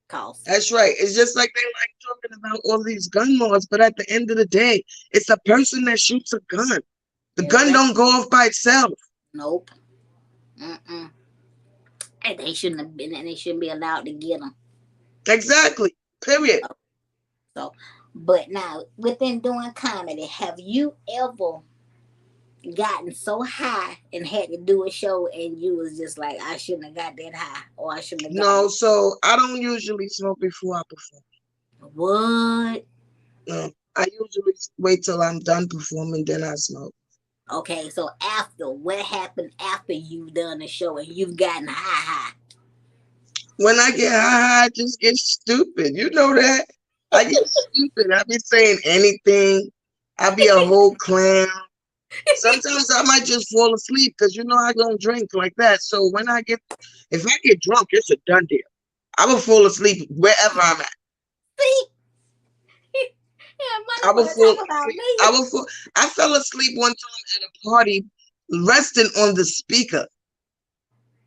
Cause That's right. It's just like they like talking about all these gun laws, but at the end of the day, it's a person that shoots a gun. The gun exactly. don't go off by itself. Nope. Mm-mm. And they shouldn't have been, and they shouldn't be allowed to get them. Exactly. Period. So, but now within doing comedy, have you ever gotten so high and had to do a show and you was just like, I shouldn't have got that high, or I shouldn't have gotten No, so I don't usually smoke before I perform. what? No, I usually wait till I'm done performing, then I smoke. Okay, so after, what happened after you've done the show and you've gotten high? When I get high, I just get stupid. You know that? I get stupid. I be saying anything. I be a whole clown. Sometimes I might just fall asleep because you know I don't drink like that. So if I get drunk, it's a done deal. I will fall asleep wherever I'm at. See? Yeah, I money will want to fall talk about asleep. me. I fell asleep one time at a party, resting on the speaker.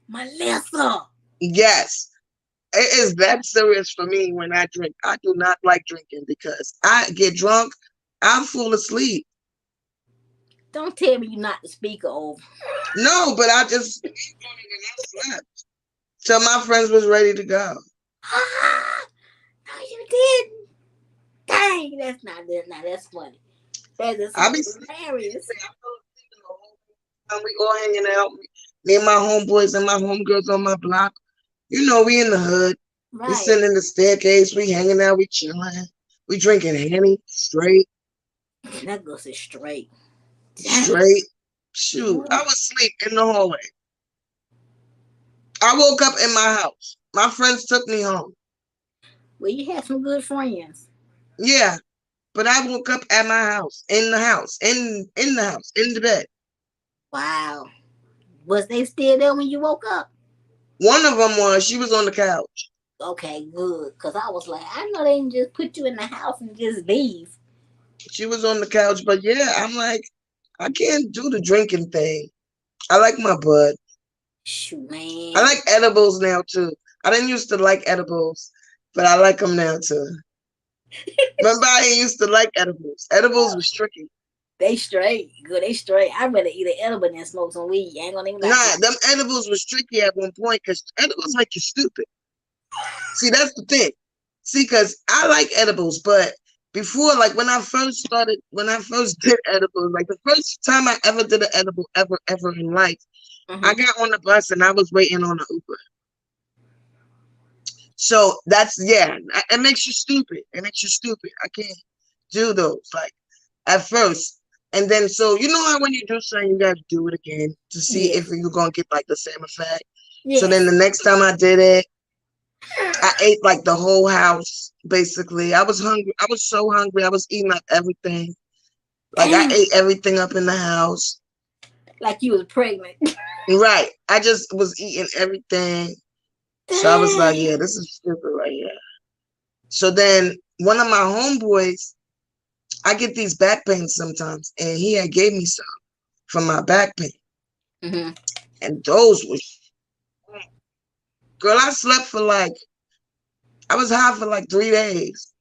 Melissa. Yes, it is that serious for me when I drink. I do not like drinking because I get drunk, I fall asleep. Don't tell me you knocked the speaker over. No, but I just slept till my friends was ready to go. No, you didn't. Dang, that's not good. Now that's funny. That is I be hilarious. I fell asleep in the whole time we all hanging out. Me and my homeboys and my homegirls on my block. You know, we in the hood. We Right. sitting in the staircase. We hanging out. We chilling. We drinking Henny straight. That goes straight. Dang. Straight. Shoot, I was asleep in the hallway. I woke up in my house. My friends took me home. Well, you had some good friends. Yeah, but I woke up at my house, in the house, in the house, in the bed. Wow. Was they still there when you woke up? One of them was she was on the couch. Okay, good. Because I was like, I know they didn't just put you in the house and just leave. She was on the couch, but yeah, I'm like, I can't do the drinking thing. I like my bud. Shoot, man. I like edibles now too. I didn't used to like edibles, but I like them now too. Remember, I used to like edibles. Edibles was tricky. They straight. Good, they straight. I'd rather eat an edible than smoke some weed. I ain't gonna even lie Nah, to them edibles was tricky at one point because edibles make you stupid. See, that's the thing. See, because I like edibles, but before, like when I first did edibles, like the first time I ever did an edible ever in life, I got on the bus and I was waiting on an Uber. So it makes you stupid. It makes you stupid. I can't do those like at first. And then so you know how when you do something you gotta do it again to see if you're gonna get like the same effect. So then the next time I did it, I ate like the whole house, basically. I was hungry. I was so hungry. I was eating up everything. Like I ate everything up in the house. like you was pregnant. Right. I just was eating everything. So I was like, yeah, this is stupid right here. So then one of my homeboys, I get these back pains sometimes, and he had gave me some from my back pain. And those were, girl, I slept for like, I was high for like 3 days.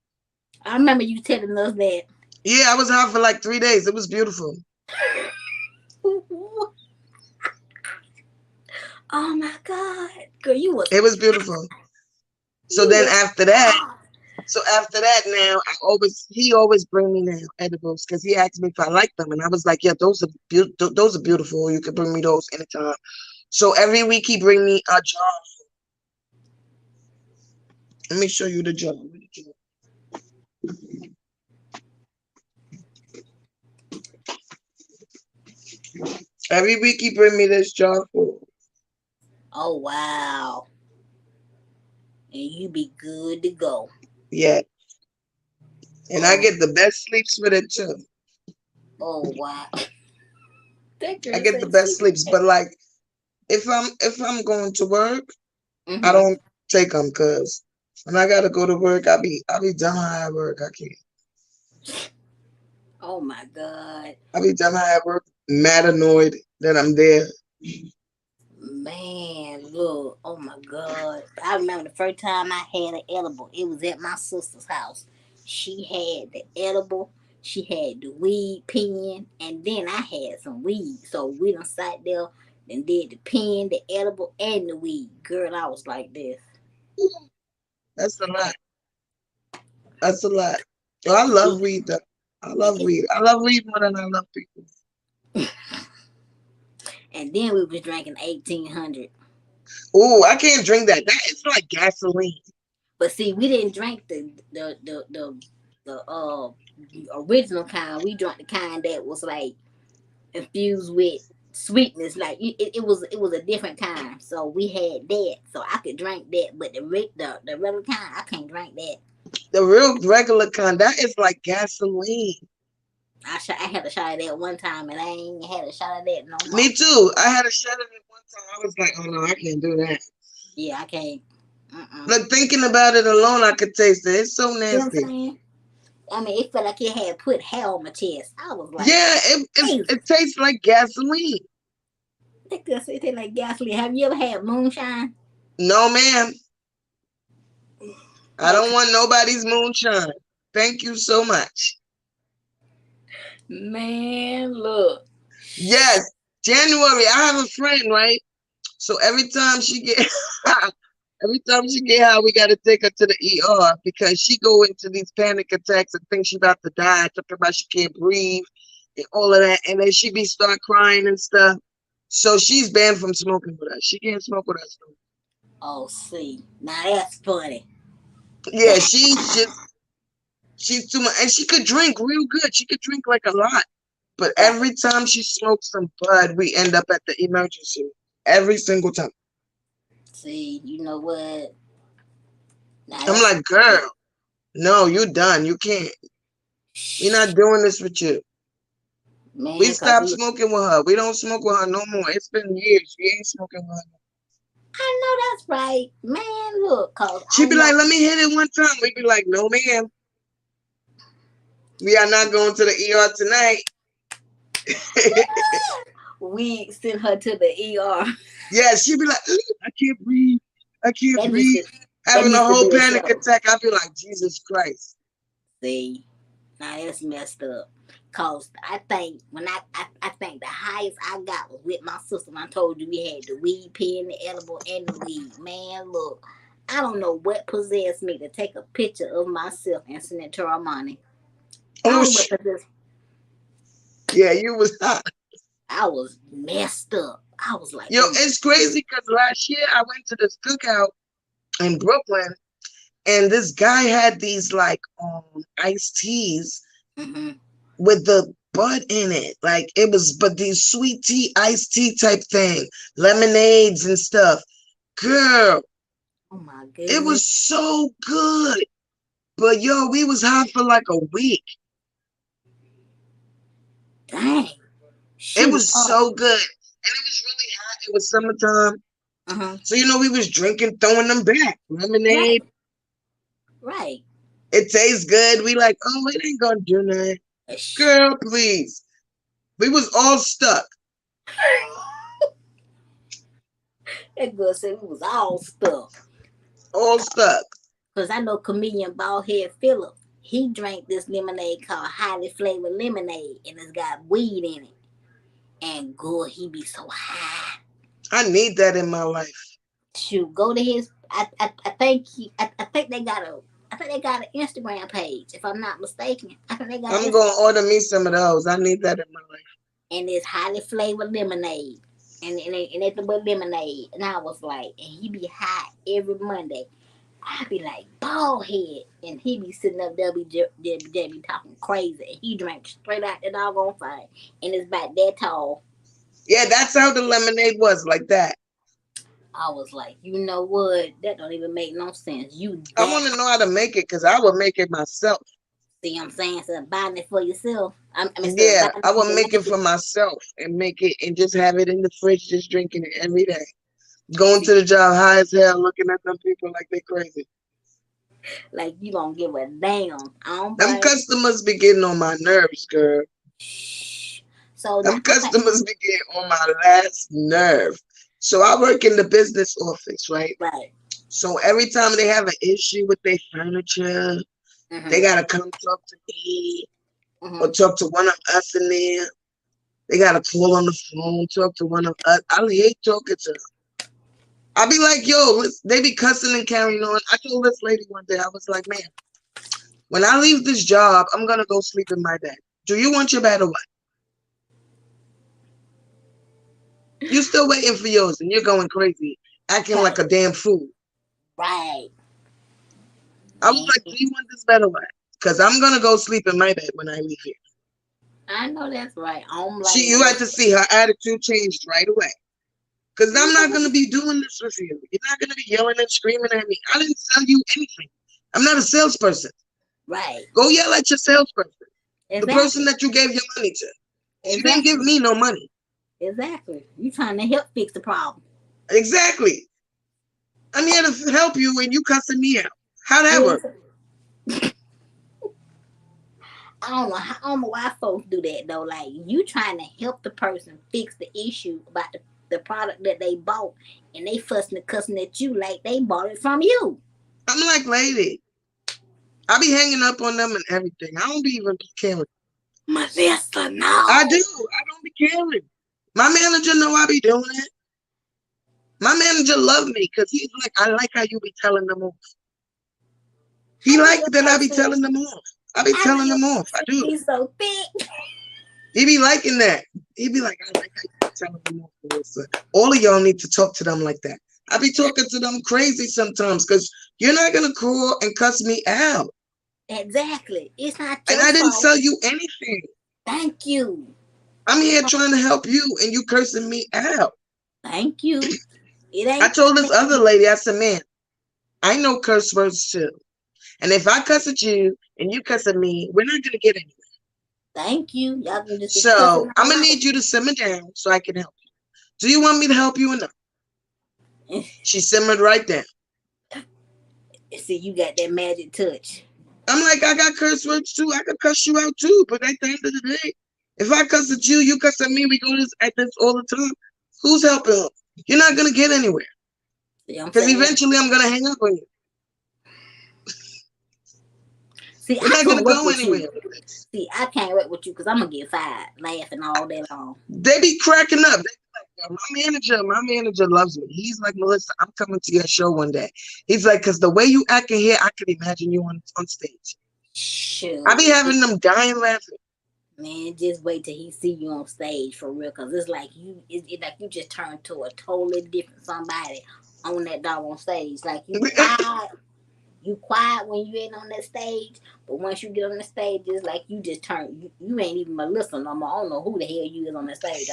I remember you telling us that. Yeah, I was high for like 3 days. It was beautiful. Oh my God. Girl, you was. It was beautiful. So then after that now, he always bring me now edibles because he asked me if I like them, and I was like, yeah, those are beautiful. You can bring me those anytime. So every week he bring me a jar. Let me show you the jar. Every week he bring me this jar full. Oh wow. And you be good to go. Yeah. And I get the best sleeps with it too. Oh wow. I get the best sleeps, but like if I'm going to work, I don't take them because when I gotta go to work, I be dumb high at work. I can't. Oh my God. I be dumb high at work, mad annoyed that I'm there. Man, look, oh my God. I remember the first time I had an edible. It was at my sister's house. She had the edible, she had the weed pen, and then I had some weed. So we done sat there and did the pen, the edible, and the weed. Girl, I was like this. That's a lot. That's a lot. Oh, I love weed though. I love weed. I love weed more than I love people. And then we was drinking 1800. Oh, I can't drink that. That is like gasoline. But see, we didn't drink the the original kind. We drank the kind that was like infused with sweetness. Like it was a different kind. So we had that. So I could drink that, but the regular kind, I can't drink that. The real regular kind, that is like gasoline. I had a shot of that one time, and I ain't had a shot of that no more. Me too. I had a shot of it one time. I was like, oh no, I can't do that. Yeah, I can't. Look, thinking about it alone, I could taste it. It's so You know what I'm nasty. saying? I mean, it felt like it had put hair on my chest. I was like, Yeah, hey, it tastes like gasoline. it tastes like gasoline. Have you ever had moonshine? No, ma'am. I don't Okay. want nobody's moonshine. Thank you so much. Man, look. Yes, January. I have a friend, right? So every time she get high, we gotta take her to the ER because she go into these panic attacks and think she about to die, talking about she can't breathe and all of that, and then she be start crying and stuff. So she's banned from smoking with us. She can't smoke with us. Oh, see. Now that's funny. Yeah, she's too much, and she could drink real good. She could drink like a lot, but Right. every time she smokes some bud, we end up at the emergency room every single time. See, you know what? Now I'm that's like, girl, no, you done. You can't. We're not doing this with you. We man, cause stopped smoking with her. We don't smoke with her no more. It's been years. We ain't smoking with her. I know that's right, man. Look, cause She I be know like, let me hit it one time. We be like, no, ma'am. We are not going to the ER tonight. we sent her to the ER. Yeah, she be like, I can't breathe. I can't That needs breathe. to that Having a needs to whole be a panic show. attack. I be like, Jesus Christ. See, now that's messed up. Cause I think I think the highest I got was with my sister. When I told you we had the weed pen, the edible, and the weed. Man, look, I don't know what possessed me to take a picture of myself and send it to Armani. I Oh, don't know what possessed. yeah, you was hot. I was messed up. I was like, Yo, oh my it's crazy because last year I went to this cookout in Brooklyn, and this guy had these like iced teas mm-hmm. with the bud in it. Like it was, but these sweet tea, iced tea type thing, lemonades and stuff. Girl, Oh my it goodness. was so good. But yo, we was hot for like a week. Dang. It Shoot. was so good. And it was really hot. It was summertime. Uh-huh. So we was drinking, throwing them back. Right. Lemonade. Right. It tastes good. We like, oh, it ain't gonna do nothing. Girl, please. We was all stuck. That girl said we was all stuck. All stuck. Cause I know comedian Baldhead Phillip. He drank this lemonade called highly flavored lemonade, and it's got weed in it. And good, he be so high. I need that in my life. Shoot, go to his. I think I think they got a. I think they got an Instagram page, if I'm not mistaken. I think they got. I'm gonna order me some of those. I need that in my life. And it's highly flavored lemonade, and it's but lemonade. And I was like, and he be high every Monday. I be like bald head, and he be sitting up there be talking crazy. And he drank straight out the doggone thing, and it's about that tall. Yeah, that's how the lemonade was, like that. I was like, you know what? That don't even make no sense. You I that want to know how to make it because I would make it myself. see what I'm saying? Instead of buying it for yourself, I mean, instead of Yeah, buying I it, you would can make it make for it. myself and make it and just have it in the fridge, just drinking it every day. Going See, to the job high as hell, looking at them people like they crazy. like you don't give a damn. I don't Them blame. customers be getting on my nerves, girl. Shh. So now Them I think customers be getting on my last nerve. So I work in the business office, right? right. So every time they have an issue with their furniture, they Mhm. gotta come talk to me or Mhm. talk to one of us in there. They gotta call on the phone, talk to one of us. I hate talking to them. I be like, yo, they be cussing and carrying on. I told this lady one day, I was like, man, when I leave this job, I'm gonna go sleep in my bed. Do you want your bed or what? You still waiting for yours and you're going crazy, acting like Right. a damn fool. Right. I was Man. like, do you want this bed or what? Because I'm going to go sleep in my bed when I leave here. I know that's right. I don't blame You had to see her attitude changed right away. Because I'm not going to be doing this with you. You're not going to be yelling and screaming at me. I didn't sell you anything. I'm not a salesperson. Right. Go yell at your salesperson. Exactly. The person that you gave your money to. She didn't give me no money. Exactly. You trying to help fix the problem. Exactly. I'm here to help you and you cussing me out. How that work? I don't know why folks do that though. Like, you trying to help the person fix the issue about the product that they bought, and they fussing and cussing at you like they bought it from you. I'm like, lady, I be hanging up on them and everything. I don't be even caring. Melissa, no. I do. I don't be caring. My manager know I be doing it. My manager love me because he's like, I like how you be telling them off. He like that I be telling them off. I be telling them off. I do. He's so thick. He be liking that. He be like, I like how you be telling them off, Melissa. All of y'all need to talk to them like that. I be talking to them crazy sometimes because you're not going to call and cuss me out. Exactly. It's not your And I didn't fault. sell you anything. Thank you. I'm here trying to help you and you cursing me out. Thank you. I told this other lady, I said, man, I know curse words too. And if I cuss at you and you cuss at me, we're not going to get anywhere. Thank you. Y'all can just so I'm going to need you to simmer down so I can help you. Do you want me to help you or not? She simmered right down. See, you got that magic touch. I'm like, I got curse words too. I could cuss you out too. But at the end of the day, if I cuss at you, you cuss at me, we go at this all the time. Who's helping them? You're not going to get anywhere. Because eventually I'm going to hang up on you. See, we're not going to go anywhere. See, I can't work with you because I'm going to get fired laughing all day long. They be cracking up. They be like, my manager loves me. He's like, Melissa, I'm coming to your show one day. He's like, because the way you act in here, I could imagine you on stage. Shoot. I be having them dying laughing. Man, just wait till he see you on stage for real, because it's like it's like you just turned to a totally different somebody on that doggone stage. Like, you quiet when you ain't on that stage, but once you get on the stage, it's like you just turn. You ain't even Melissa no more. I don't know who the hell you is on that stage.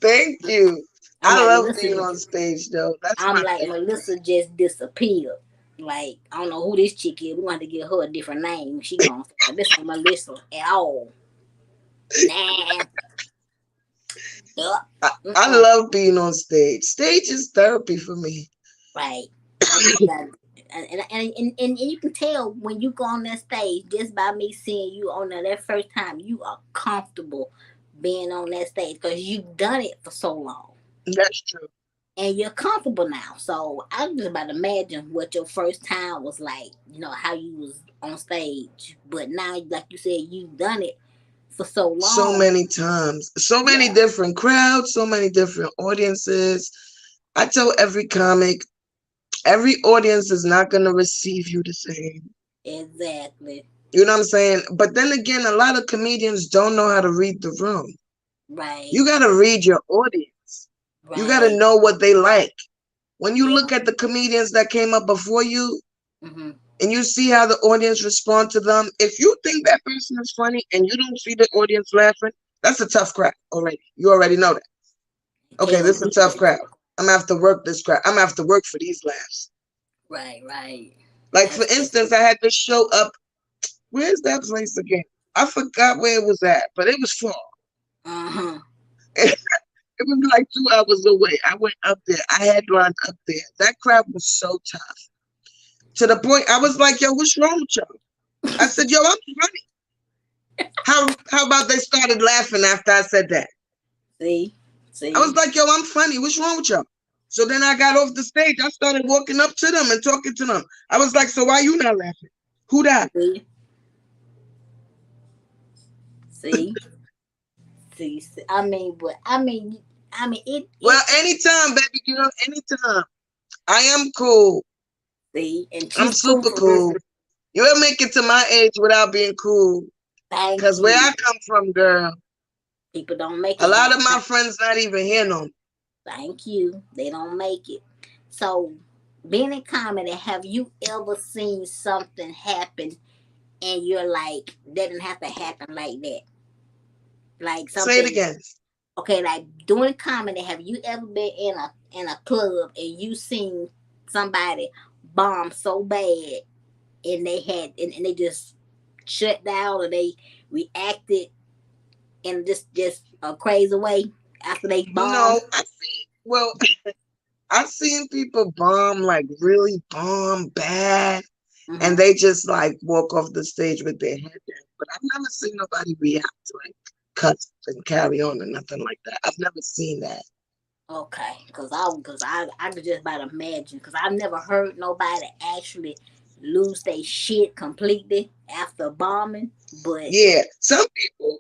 Thank you. I love being on stage though. I'm like, Melissa just disappeared. Like, I don't know who this chick is. We want to give her a different name. She gonna say, this ain't Melissa at all. Nah. I love being on stage. Stage is therapy for me. Right. And you can tell when you go on that stage just by me seeing you on there that first time, you are comfortable being on that stage because you've done it for so long. That's true. And you're comfortable now. So I'm just about to imagine what your first time was like, how you was on stage. But now, like you said, you've done it for so long. So many times. So many different crowds, so many different audiences. I tell every comic, every audience is not going to receive you the same. Exactly. You know what I'm saying? But then again, a lot of comedians don't know how to read the room. Right. You got to read your audience. Right. You got to know what they like. When you look at the comedians that came up before you, and you see how the audience respond to them, if you think that person is funny and you don't see the audience laughing, that's a tough crowd already. You already know that. Okay, this is a tough crowd. I'm going to have to work this crowd. I'm going to have to work for these laughs. Right. Like, for instance, I had this show up. Where's that place again? I forgot where it was at, but it was far. It was like 2 hours away. I went up there. I headlined up there. That crowd was so tough. To the point, I was like, yo, what's wrong with y'all? I said, yo, I'm funny. How about they started laughing after I said that? See? I was like, yo, I'm funny. What's wrong with y'all? So then I got off the stage. I started walking up to them and talking to them. I was like, so why you not laughing? Who that? See? I mean, it. Well, anytime, baby girl, anytime. I am cool. See, and I'm super cool. You'll make it to my age without being cool. Because where I come from, girl, people don't make it. A lot of my friends not even here no more. Thank you. They don't make it. So, being in comedy, have you ever seen something happen and you're like, that didn't have to happen like that. Like Say it something. again. Okay, like doing comedy. Have you ever been in a club and you seen somebody bomb so bad and they just shut down or they reacted in just a crazy way after they bombed? I've seen people bomb, like really bomb bad, and Mm-hmm. they just like walk off the stage with their head down. But I've never seen nobody react like cuss and carry on or nothing like that. I've never seen that. Okay, I could just about imagine, because I've never heard nobody actually lose their shit completely after bombing, but Yeah, some people,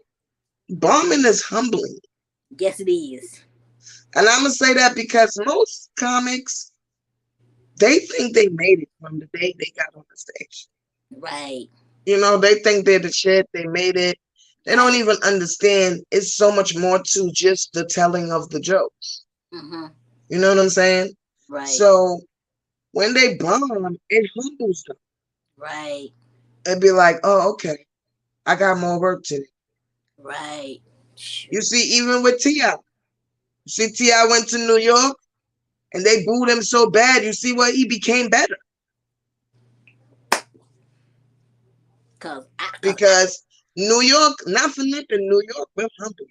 bombing is humbling. yes, it is. And I'm gonna say that because most comics, they think they made it from the day they got on the stage. Right. You know, they think they're the shit, they made it. They don't Right. even understand it's so much more to just the telling of the jokes. Mm-hmm. You know what I'm saying? Right. So when they bomb, it humbles them. Right. It'd be like, oh, okay, I got more work to do. Right. You Shoot. see, even with T.I. You see, T.I. went to New York and they booed him so bad. You see what? He became better. Because New York, not for nothing, New York will humble you.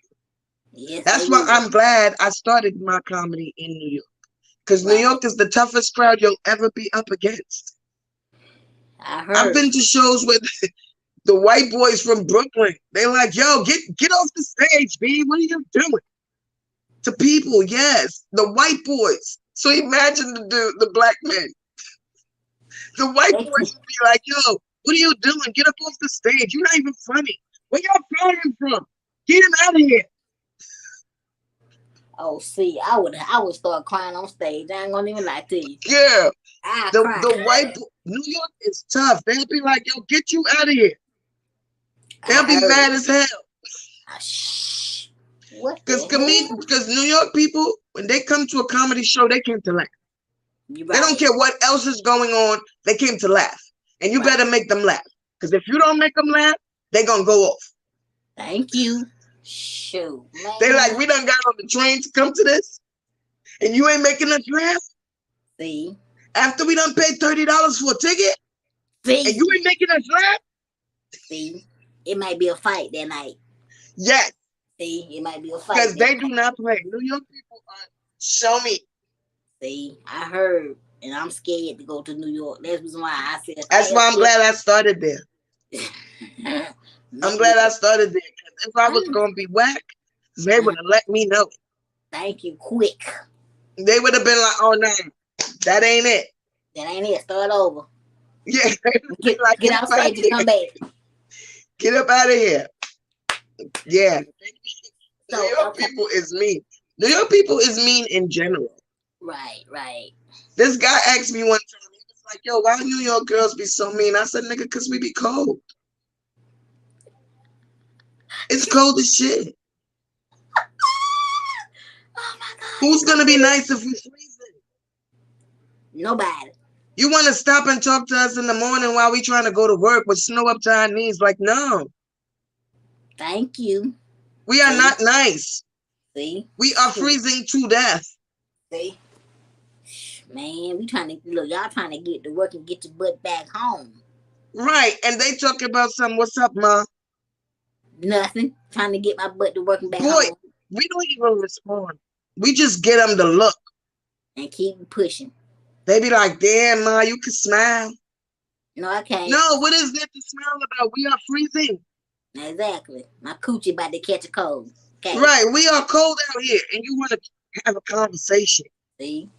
Yes, they That's why will. I'm glad I started my comedy in New York. Because New Right. York is the toughest crowd you'll ever be up against. I I've heard. been to shows with the white boys from Brooklyn. They're like, yo, get off the stage, B. What are you doing? To people, yes. The white boys. So imagine the black men. The white boys would be like, yo, what are you doing? Get up off the stage. You're not even funny. Where y'all flying from? Get him out of here. Oh, see, I would start crying on stage. I ain't gonna even lie to you. Yeah. I cry. The white New York is tough. They'll be like, yo, get you out of here. They'll be mad as hell. Shh. What the hell? Because New York people, when they come to a comedy show, they came to laugh. Right. They don't care what else is going on. They came to laugh. And you better make them laugh. Because if you don't make them laugh, they're going to go off. Thank you. Shoot, man. They like, we done got on the train to come to this. And you ain't making us laugh. See? After we done paid $30 for a ticket. See? And you ain't making us laugh. See? It might be a fight that night. Yes. See? It might be a fight. Because they do not play. New York people are show me. See? I heard. And I'm scared to go to New York. That's why I said. That's why I'm glad I started there. I'm glad I started there. Because if I was going to be whack, they would have let me know. Thank you. Quick. They would have been like, oh, no, that ain't it. That ain't it. Start over. Yeah. Get out stage and come back. Get up out of here. Yeah. So, New York people is mean. New York people is mean in general. Right, right. This guy asked me one time, he was like, yo, why New York girls be so mean? I said, nigga, because we be cold. It's cold as shit. Oh my God. Who's going to be nice if we freezing? Nobody. You want to stop and talk to us in the morning while we trying to go to work with snow up to our knees? Like, no. Thank you. We are not nice. See? We are freezing to death. See? Man, we trying to look. Y'all trying to get to work and get your butt back home. Right, and they talking about something. What's up, ma? Nothing. Trying to get my butt to working back home. Boy, we don't even respond. We just get them to look and keep pushing. They be like, "Damn, ma, you can smile." No, I can't. No, what is there to smile about? We are freezing. Exactly. My coochie about to catch a cold. Okay. Right, we are cold out here, and you want to have a conversation. See.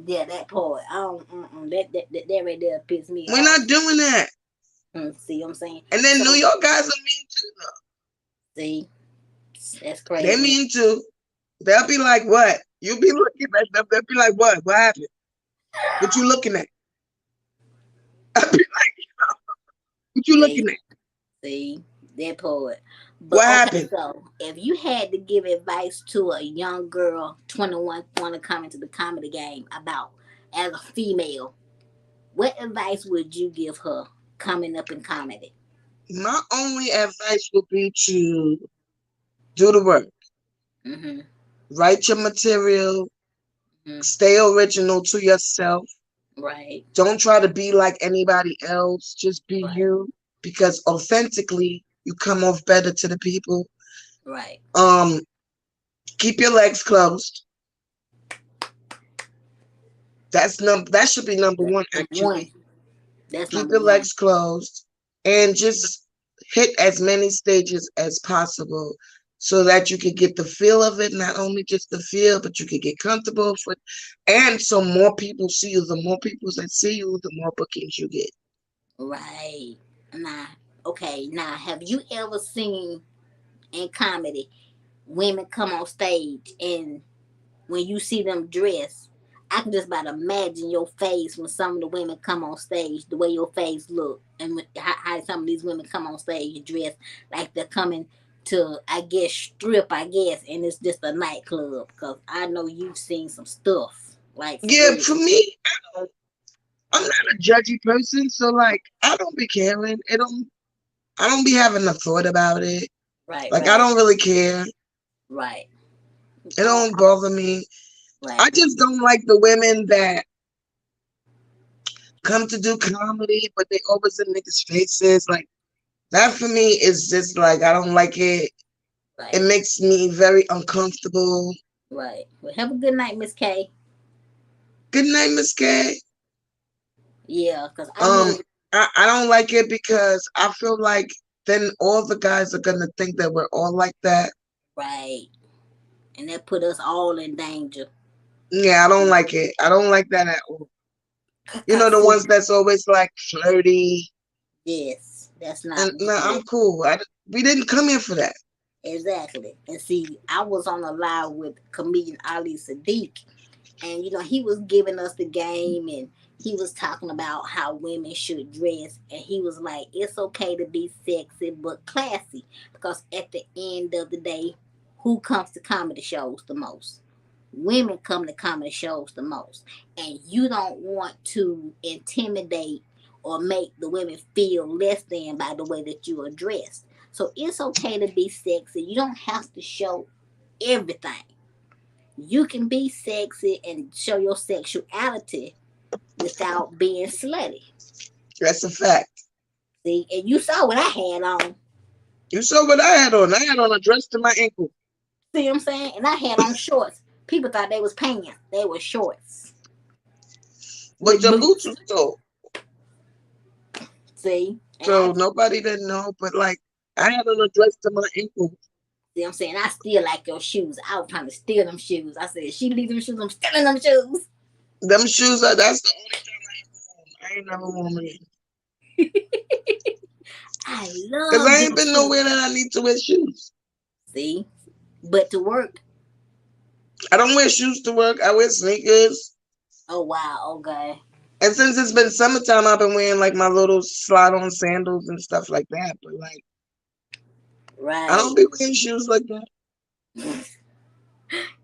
Yeah, that part. I don't. That right there pisses me off. We're not doing that. See what I'm saying? And then New York guys are mean too, though. See, that's crazy. They mean too. They'll be like, "What?" You'll be looking at them. They'll be like, "What? What happened? What you looking at?" I'll be like, "What you looking at?" See, that part. But, what happened? So, if you had to give advice to a young girl, 21, want to come into the comedy game about as a female, what advice would you give her coming up in comedy? My only advice would be to do the work. Mm-hmm. Write your material. Mm-hmm. Stay original to yourself. Right. Don't try to be like anybody else. Just be Right. you. Because authentically, you come off better to the people. Right. Um, Keep your legs closed. That should be number That's one, number one. actually. That's Keep number your one. legs closed and just hit as many stages as possible so that you could get the feel of it, not only just the feel, but you could get comfortable with, and so more people see you. The more people that see you, the more bookings you get. Right. Now, okay. Now, have you ever seen in comedy women come on stage and when you see them dress, I can just about imagine your face when some of the women come on stage, the way your face look, and how some of these women come on stage dressed like they're coming to, I guess, strip, I guess, and it's just a nightclub. Because I know you've seen some stuff, like for Yeah, real. for me, I'm not a judgy person, so like I don't be caring. I don't be having a thought about it. Right, Like I right, don't really care. right. It Oh, don't bother me. right, I just don't like the women that come to do comedy, but they always in niggas' faces. Like that for me is just like I don't like it. It right, makes me very uncomfortable. right. Well, have a good night, Miss K. Good night, Miss K. Yeah, because I Um, know, I don't like it because I feel like then all the guys are gonna think that we're all like that. right. And that put us all in danger. Yeah, I don't like it. I don't like that at all. You know, Cause the see, ones that's always like flirty. yes, that's And not no, good. I'm cool. We didn't come here for that. Exactly. And see, I was on a live with comedian Ali Sadiq, and he was giving us the game, and he was talking about how women should dress, and he was like, it's okay to be sexy but classy, because at the end of the day, who comes to comedy shows the most? Women come to comedy shows the most, and you don't want to intimidate or make the women feel less than by the way that you are dressed. So it's okay to be sexy. You don't have to show everything. You can be sexy and show your sexuality without being slutty. That's a fact. See, and you saw what I had on. You saw what I had on. I had on a dress to my ankle. See what I'm saying? And I had on shorts. People thought they was pants. They were shorts But with your boots boots. was cold. See? And I So nobody didn't know, but like I had on a dress to my ankle. See what I'm saying? I still like your shoes. I was trying to steal them shoes. I said, she leave them shoes, I'm stealing them shoes. Them shoes are that's the only time I ain't never worn them again. I Cause love I them ain't been shoes. nowhere that I need to wear shoes. See? But to work, I don't wear shoes to work. I wear sneakers. oh wow, okay. And since it's been summertime, I've been wearing like my little slide-on sandals and stuff like that. But like I Right. don't be wearing shoes like that.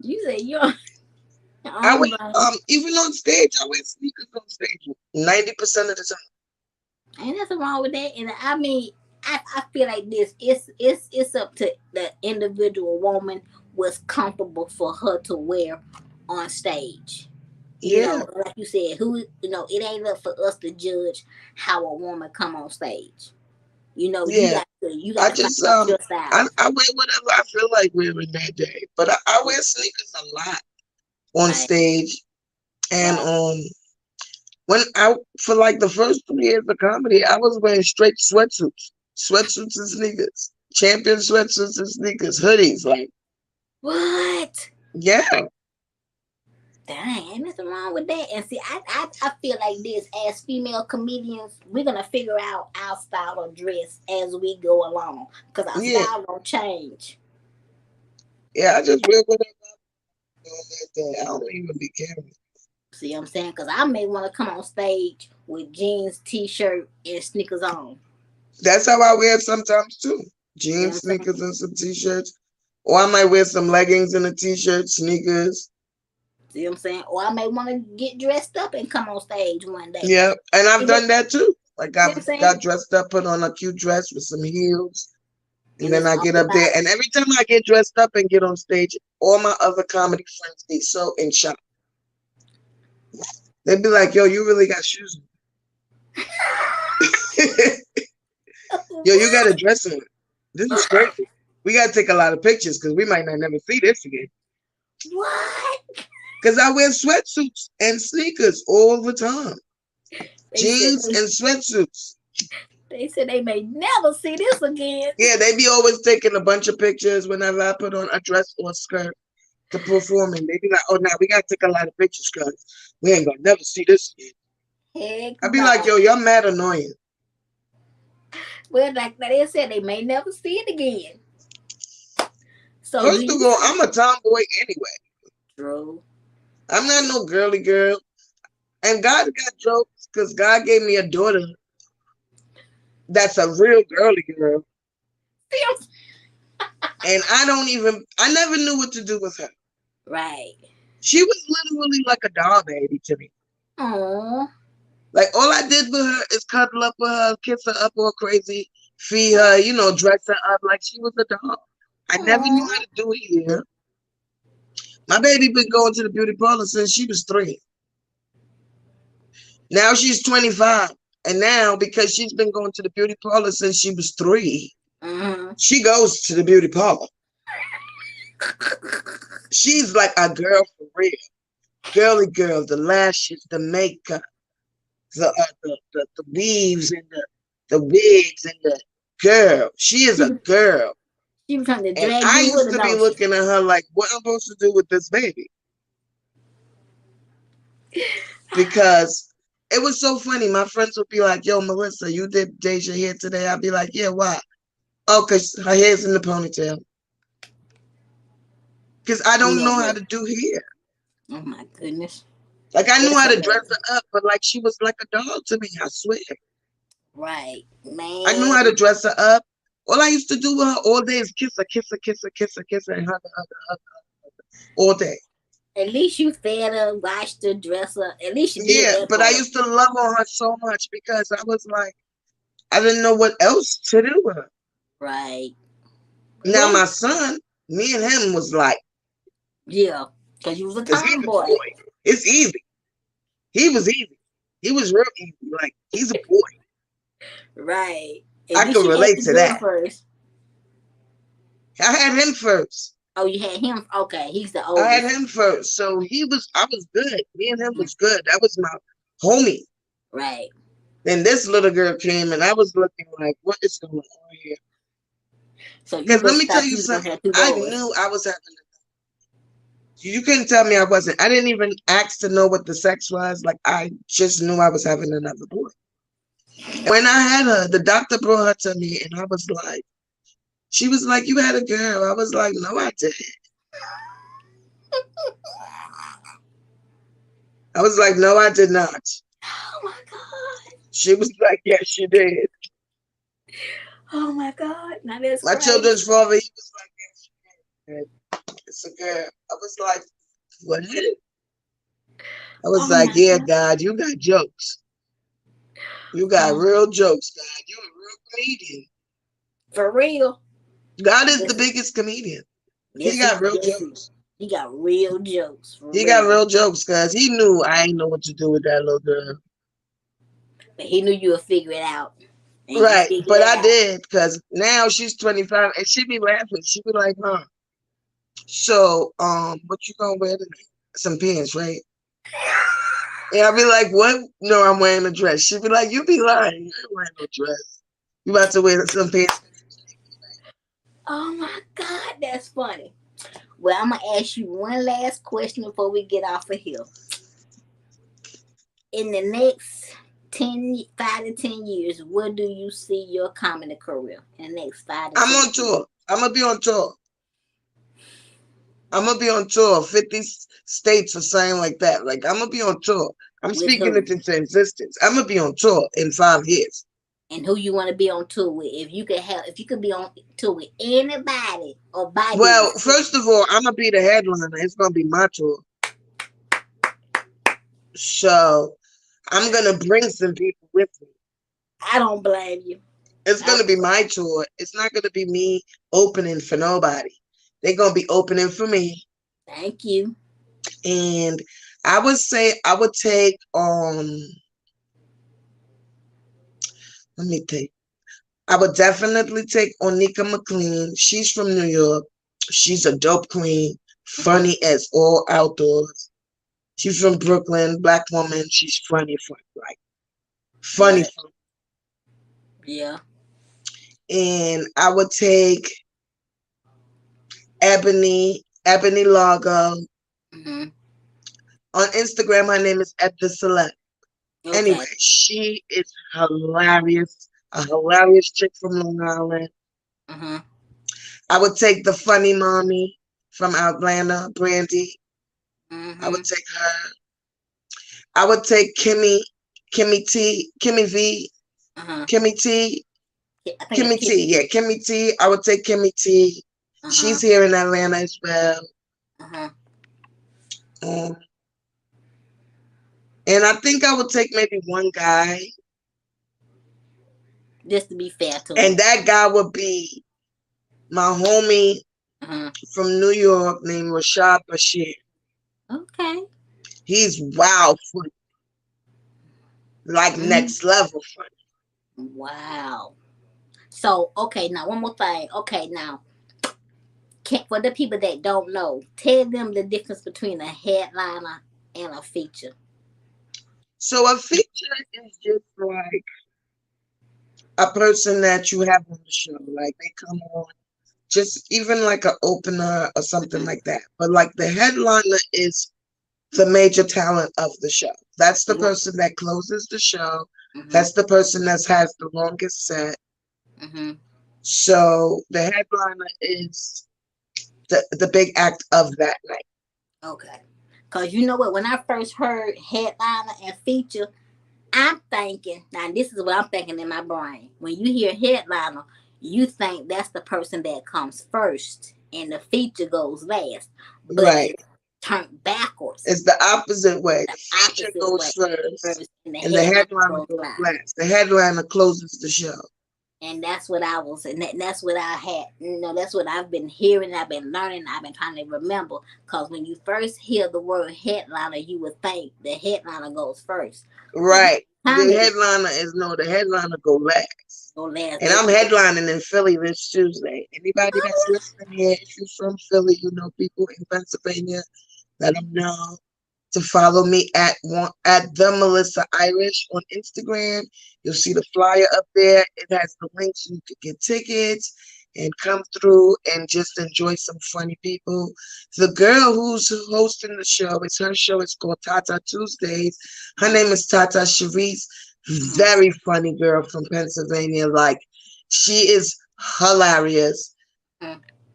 You say you're I oh wear my, even on stage, I wear sneakers on stage 90% of the time. ain't nothing wrong with that. And I mean, I feel like this. It's up to the individual woman what's comfortable for her to wear on stage. Yeah, Like you said, it ain't up for us to judge how a woman come on stage. You yeah. got I to find just out your style. I wear whatever I feel like wearing that day. But I wear sneakers a lot on Right, stage. And right. when I for like the first 2 years of comedy, I was wearing straight sweatsuits and sneakers, champion sweatsuits and sneakers, hoodies. Like, What? yeah, Dang, ain't nothing wrong with that. And see, I feel like this as female comedians, we're gonna figure out our style of dress as we go along, because our yeah, style don't change. yeah. I just wear whatever I feel on that day. I don't even be caring. See what I'm saying? Because I may want to come on stage with jeans, t-shirt, and sneakers on. That's how I wear sometimes too. See what Jeans, I'm saying? sneakers, and some t-shirts. Or I might wear some leggings and a t-shirt, sneakers. See what I'm saying? Or I may want to get dressed up and come on stage one day. Yeah, and I've It, done that too. Like You I know what I'm saying? got dressed up, put on a cute dress with some heels, and And then it's I all get up there. about And every time I get dressed up and get on stage, all my other comedy friends be so in shock. They'd be like, "Yo, you really got shoes on." Yo, you got a dress on. This is crazy. We got to take a lot of pictures because we might not never see this again. what? Because I wear sweatsuits and sneakers all the time. They said Jeans and sweatsuits. they may never see this again. Yeah, they be always taking a bunch of pictures whenever I put on a dress or a skirt to perform. And they be like, oh, now we got to take a lot of pictures because we ain't going to never see this again. Heck I be no. like, yo, y'all mad annoying. Well, like they said, they may never see it again. So First of all, I'm a tomboy anyway. True. I'm not no girly girl. And God got jokes because God gave me a daughter that's a real girly girl. And I never knew what to do with her. Right. She was literally like a doll baby to me. Aww. Like all I did with her is cuddle up with her, kiss her up all crazy, feed her, dress her up like she was a doll. I never knew how to do it here. My baby been going to the beauty parlor since she was 3. Now she's 25. And now, because she's been going to the beauty parlor since she was 3, she goes to the beauty parlor. She's like a girl for real. Girly girl, the lashes, the makeup, the weaves and the wigs and the girl. She is a girl. She was trying to drag and I you used to be looking at her like, what am I supposed to do with this baby? Because it was so funny. My friends would be like, yo, Melissa, you did Deja hair today? I'd be like, yeah, why? Oh, because her hair's in the ponytail. Because I don't know how to do hair. Oh, my goodness. Like, I knew how to dress her up, but like, she was like a doll to me, I swear. Right, man. I knew how to dress her up. All I used to do with her all day is kiss her, kiss her, kiss her, kiss her, kiss her, and hug her, all day. At least you fed her, washed her, dressed her. At least you did that. But I used to love on her so much because I was like, I didn't know what else to do with her. Right. Now my son, me and him was like, yeah, because you was a tomboy. It's easy. He was easy. He was real easy. Like, he's a boy. Right. I can relate to that. First. I had him first. Oh, you had him? Okay, he's the oldest. I had him first. So I was good. Me and him was good. That was my homie. Right. Then this little girl came and I was looking like, what is going on here? So because let me tell you something. I knew I was having you couldn't tell me I wasn't. I didn't even ask to know what the sex was. Like, I just knew I was having another boy. When I had her, the doctor brought her to me and I was like, she was like, you had a girl. I was like, no, I didn't. I was like, no, I did not. Oh my God. She was like, yes, you did. Oh my God. Now that's my children's father, he was like, yes, you did. It's a girl. I was like, what? I was like, yeah, God, you got jokes. You got real jokes, God. You're a real comedian. For real. God is the biggest comedian. He got real jokes. He got real jokes. He got real jokes, because he knew I ain't know what to do with that little girl. But he knew you would figure it out. Right, but I did, because now she's 25, and she be laughing. She be like, huh. So, what you gonna wear tonight? Some pants, right? And I'll be like, what? No, I'm wearing a dress. She'd be like, you be lying. You ain't wearing no dress. You about to wear some pants. Oh my God, that's funny. Well, I'm gonna ask you one last question before we get off of here. In the next 5 to 10 years, where do you see your comedy career in the next 5 to 10 years? I'm on tour. I'm gonna be on tour. I'm gonna be on tour, 50 states or something like that. Like, I'm gonna be on tour. I'm speaking it into existence. I'm gonna be on tour in 5 years. And who you want to be on tour with? If you could be on tour with anybody or by well, first of all, I'm gonna be the headliner. It's gonna be my tour. So I'm gonna bring some people with me. I don't blame you. It's I gonna be my tour. It's not gonna be me opening for nobody. They're gonna be opening for me. thank you. And I would say I would take let me think. I would definitely take Onika McLean. She's from New York. She's a dope queen, Mm-hmm. funny as all outdoors. She's from Brooklyn, black woman. She's funny, like funny, Right. funny. Yeah. And I would take Ebony Largo. Mm-hmm. On Instagram, her name is Ed the Celeb. Okay. Anyway, she is hilarious. A hilarious chick from Long Island. Mm-hmm. I would take the funny mommy from Atlanta, Brandy. I Mm-hmm. would take her. I would take Kimmy V, Uh-huh. Kimmy T, I think it's Kimmy Kitty. T. Yeah, Kimmy T. I would take Kimmy T. Uh-huh. She's here in Atlanta as well. Uh-huh. Um, and I think I would take maybe one guy, Just to be fair to and him. that guy would be my homie Uh-huh. from New York named Rashad Bashir. Okay. He's wild funny, like Mm-hmm. next level funny. Wow. So, okay, now one more thing. Okay, now for the people that don't know, tell them the difference between a headliner and a feature. So a feature is just like a person that you have on the show. Like they come on, just even like an opener or something Mm-hmm. like that. But like the headliner is the major talent of the show. That's the person that closes the show. Mm-hmm. That's the person that has the longest set. Mm-hmm. So the headliner is the big act of that night. Okay. Cause you know what? When I first heard headliner and feature, I'm thinking, now this is what I'm thinking in my brain. When you hear headliner, you think that's the person that comes first and the feature goes last. But Right. it's turned backwards. It's the opposite way. The The feature opposite goes way first first and the and the headliner headliner goes goes last. last. The headliner closes the show. And that's what I was, and that's what I had. That's what I've been hearing. I've been learning. I've been trying to remember. Because when you first hear the word headliner, you would think the headliner goes first, but Right. time The it headliner is no, the headliner go last. go last. And I'm headlining in Philly this Tuesday. Anybody that's listening here, if you're from Philly, you know people in Pennsylvania, let them know to follow me at the Melissa Irish on Instagram. You'll see the flyer up there. It has the links so you can get tickets and come through and just enjoy some funny people. The girl who's hosting the show, it's her show. It's called Tata Tuesdays. Her name is Tata Sharice. Very funny girl from Pennsylvania. Like she is hilarious.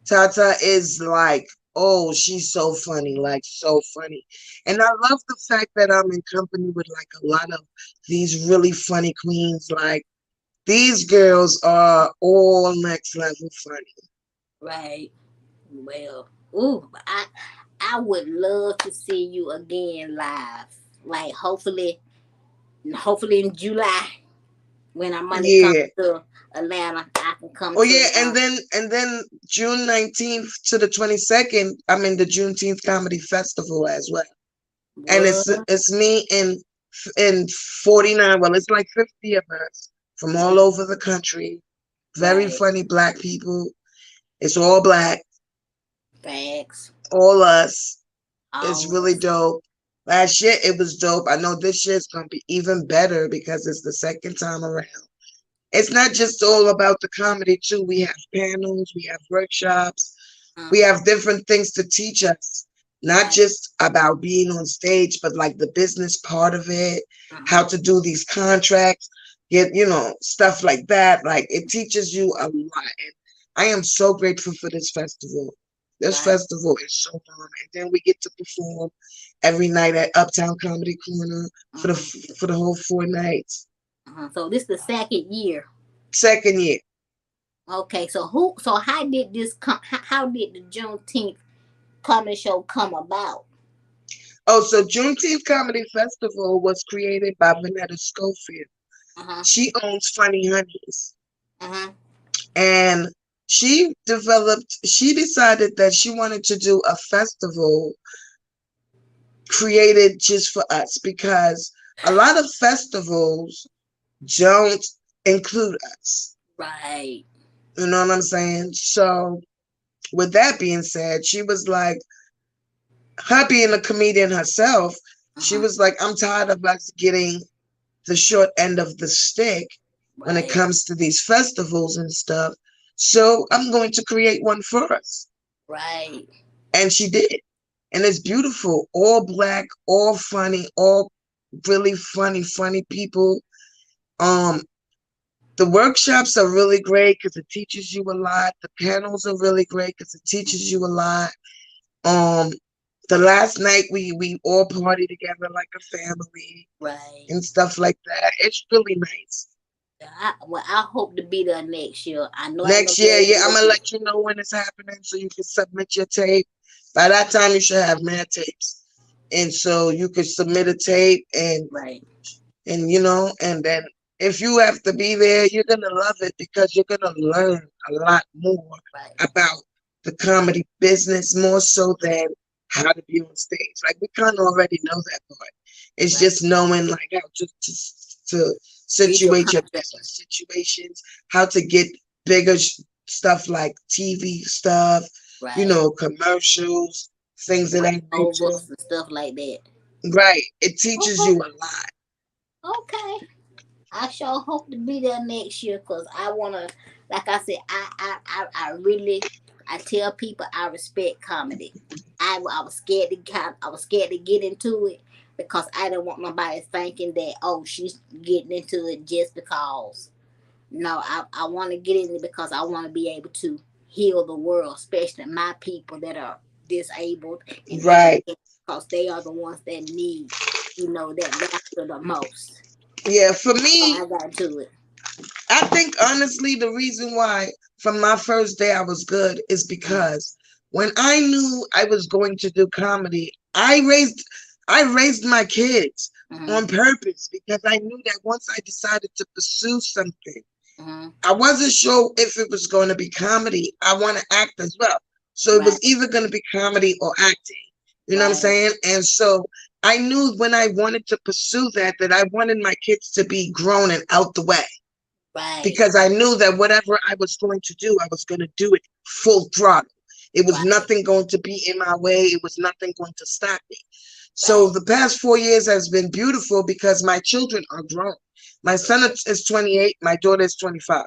Tata is like, oh, she's so funny, like so funny. And I love the fact that I'm in company with like a lot of these really funny queens. Like these girls are all next level funny. Right. Well, ooh, I would love to see you again live. Like hopefully in July when our money comes Yeah. to Atlanta, I can come Oh to. yeah, and then June 19th to the 22nd, I'm in the Juneteenth Comedy Festival as well. And What? it's me and 49, well, it's like 50 of us from all over the country. Very Right. funny black people. It's all black, Facts. all us. It's All really us. dope. Last year it was dope. I know this year's gonna be even better because it's the second time around. It's not just all about the comedy too. We have panels, we have workshops, we have different things to teach us, not Right. just about being on stage, but like the business part of it, how Uh-huh. to do these contracts, get, stuff like that. Like it teaches you a lot. And I am so grateful for this festival. This Right. festival is so fun. And then we get to perform every night at Uptown Comedy Corner for the Uh-huh. for the whole 4 nights. Uh-huh. So this is the second year. Second year. Okay. So how did this come? How did the Juneteenth comedy show come about? Oh, so Juneteenth Comedy Festival was created by Vanetta Schofield. She owns Funny Honeys. Uh-huh. And she decided that she wanted to do a festival created just for us because a lot of festivals don't include us. Right. You know what I'm saying? So, with that being said, she was like, her being a comedian herself, she was like, I'm tired of us getting the short end of the stick when it Right. comes to these festivals and stuff. So, I'm going to create one for us. Right. And she did. And it's beautiful. All black, all funny, all really funny people. Um, the workshops are really great because it teaches you a lot. The panels are really great because it teaches you a lot. Um, the last night we all party together like a family Right. and stuff like that. It's really nice. I hope to be there next year. I know I ain't Next gonna be year, able yeah, to I'm make gonna it. let you know when it's happening so you can submit your tape. By that time, you should have mad tapes, and so you could submit a tape Right. and then if you have to be there, you're gonna love it because you're gonna learn a lot more Right. about the comedy business more so than how to be on stage. Like we kind of already know that part. It's Right. just knowing like how to Read your situate your contract. business situations, how to get bigger stuff like TV stuff, Right. commercials, things of that nature. Voiceovers and stuff like that. Right. It teaches Okay. you a lot. Okay. I sure hope to be there next year because I wanna, like I said, I really, I tell people I respect comedy. I was scared to I was scared to get into it because I didn't want nobody thinking that oh she's getting into it just because. No, I want to get in it because I want to be able to heal the world, especially my people that are disabled and Right. handicapped, because they are the ones that need, that laughter the most. Yeah, for That's why me, I got to it. I think honestly the reason why from my first day I was good is Uh, because when I knew I was going to do comedy, I raised my kids mm-hmm, on purpose because I knew that once I decided to pursue something, mm-hmm, I wasn't sure if it was going to be comedy. I want to act as well. So it right, was either going to be comedy or acting. You know what I'm right, saying? And so I knew when I wanted to pursue that I wanted my kids to be grown and out the way right, because I knew that whatever I was going to do, I was going to do it full throttle. It was right, nothing going to be in my way. It was nothing going to stop me. So right, the past 4 years has been beautiful because my children are grown. My son is 28. My daughter is 25.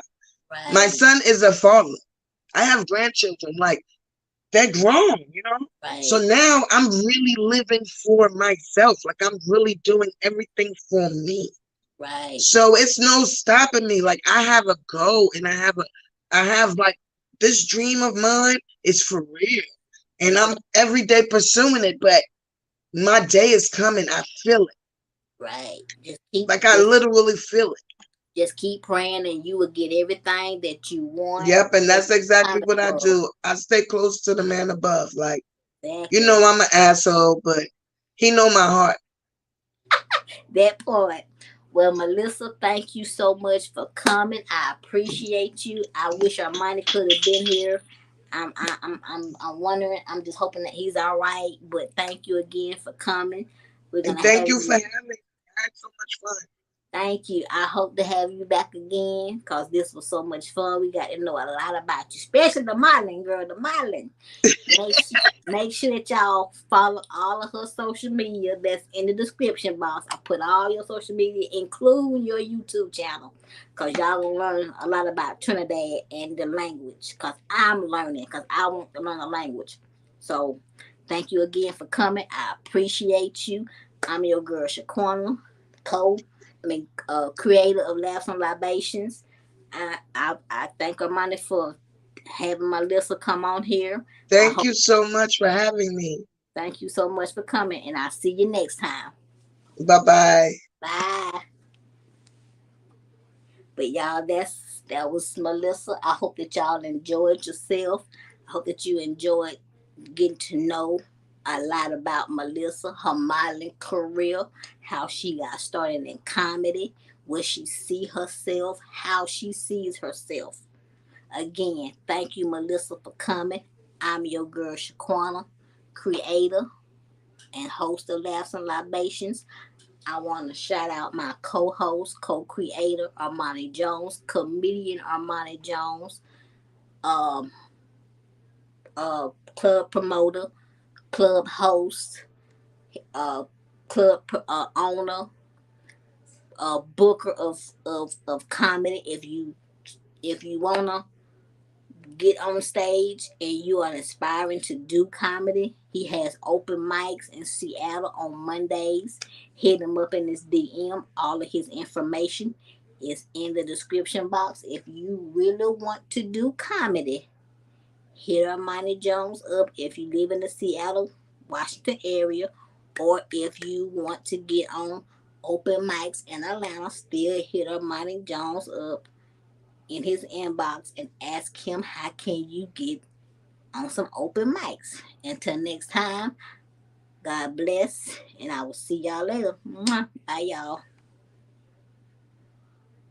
My right, son is a father. I have grandchildren. Like, they're grown. So right, now I'm really living for myself. Like, I'm really doing everything for me. right, So it's no stopping me. Like, I have a goal and I have like this dream of mine is for real. And I'm exactly, every day pursuing it, but my day is coming. I feel it. right. Just keep, Like, I just, literally feel it. just keep praying, and you will get everything that you want. Yep. And And that's exactly kind what I of love. do. I stay close to the man above. Like, Exactly. I'm an asshole, but he know my heart. That part. Well, Melissa, thank you so much for coming. I appreciate you. I wish our money could have been here. I'm wondering. I'm just hoping that he's all right. But thank you again for coming. We're And gonna thank have you for you. having me. I had so much fun. Thank you. I hope to have you back again because this was so much fun. We got to know a lot about you, especially the modeling girl, the modeling. Make sure that y'all follow all of her social media that's in the description box. I put all your social media, including your YouTube channel, because y'all gonna learn a lot about Trinidad and the language. Because I'm learning, because I want to learn a language. So, thank you again for coming. I appreciate you. I'm your girl, Shaquana Cole. Creator of Laughs and Libations. I thank Armani for having Melissa come on here. I Thank hope you so much for having me. Thank you so much for coming, and I'll see you next time. Bye bye. Bye. But y'all, that was Melissa. I hope that y'all enjoyed yourself. I hope that you enjoyed getting to know a lot about Melissa, her modeling career, how she got started in comedy, where she see herself, how she sees herself. Again, thank you, Melissa, for coming. I'm your girl, Shaqquena, creator and host of Laughs and Libations. I want to shout out my co-host, co-creator, Armani Jones, comedian Armani Jones, um, club promoter, club host, uh, club owner, booker of comedy. If you wanna get on stage and you are aspiring to do comedy, he has open mics in Seattle on Mondays. Hit him up in his DM. All of his information is in the description box. If you really want to do comedy, hit Armani Jones up if you live in the Seattle, Washington area, or if you want to get on open mics in Atlanta, still hit Armani Jones up in his inbox and ask him how can you get on some open mics. Until next time, God bless, and I will see y'all later. Bye, y'all.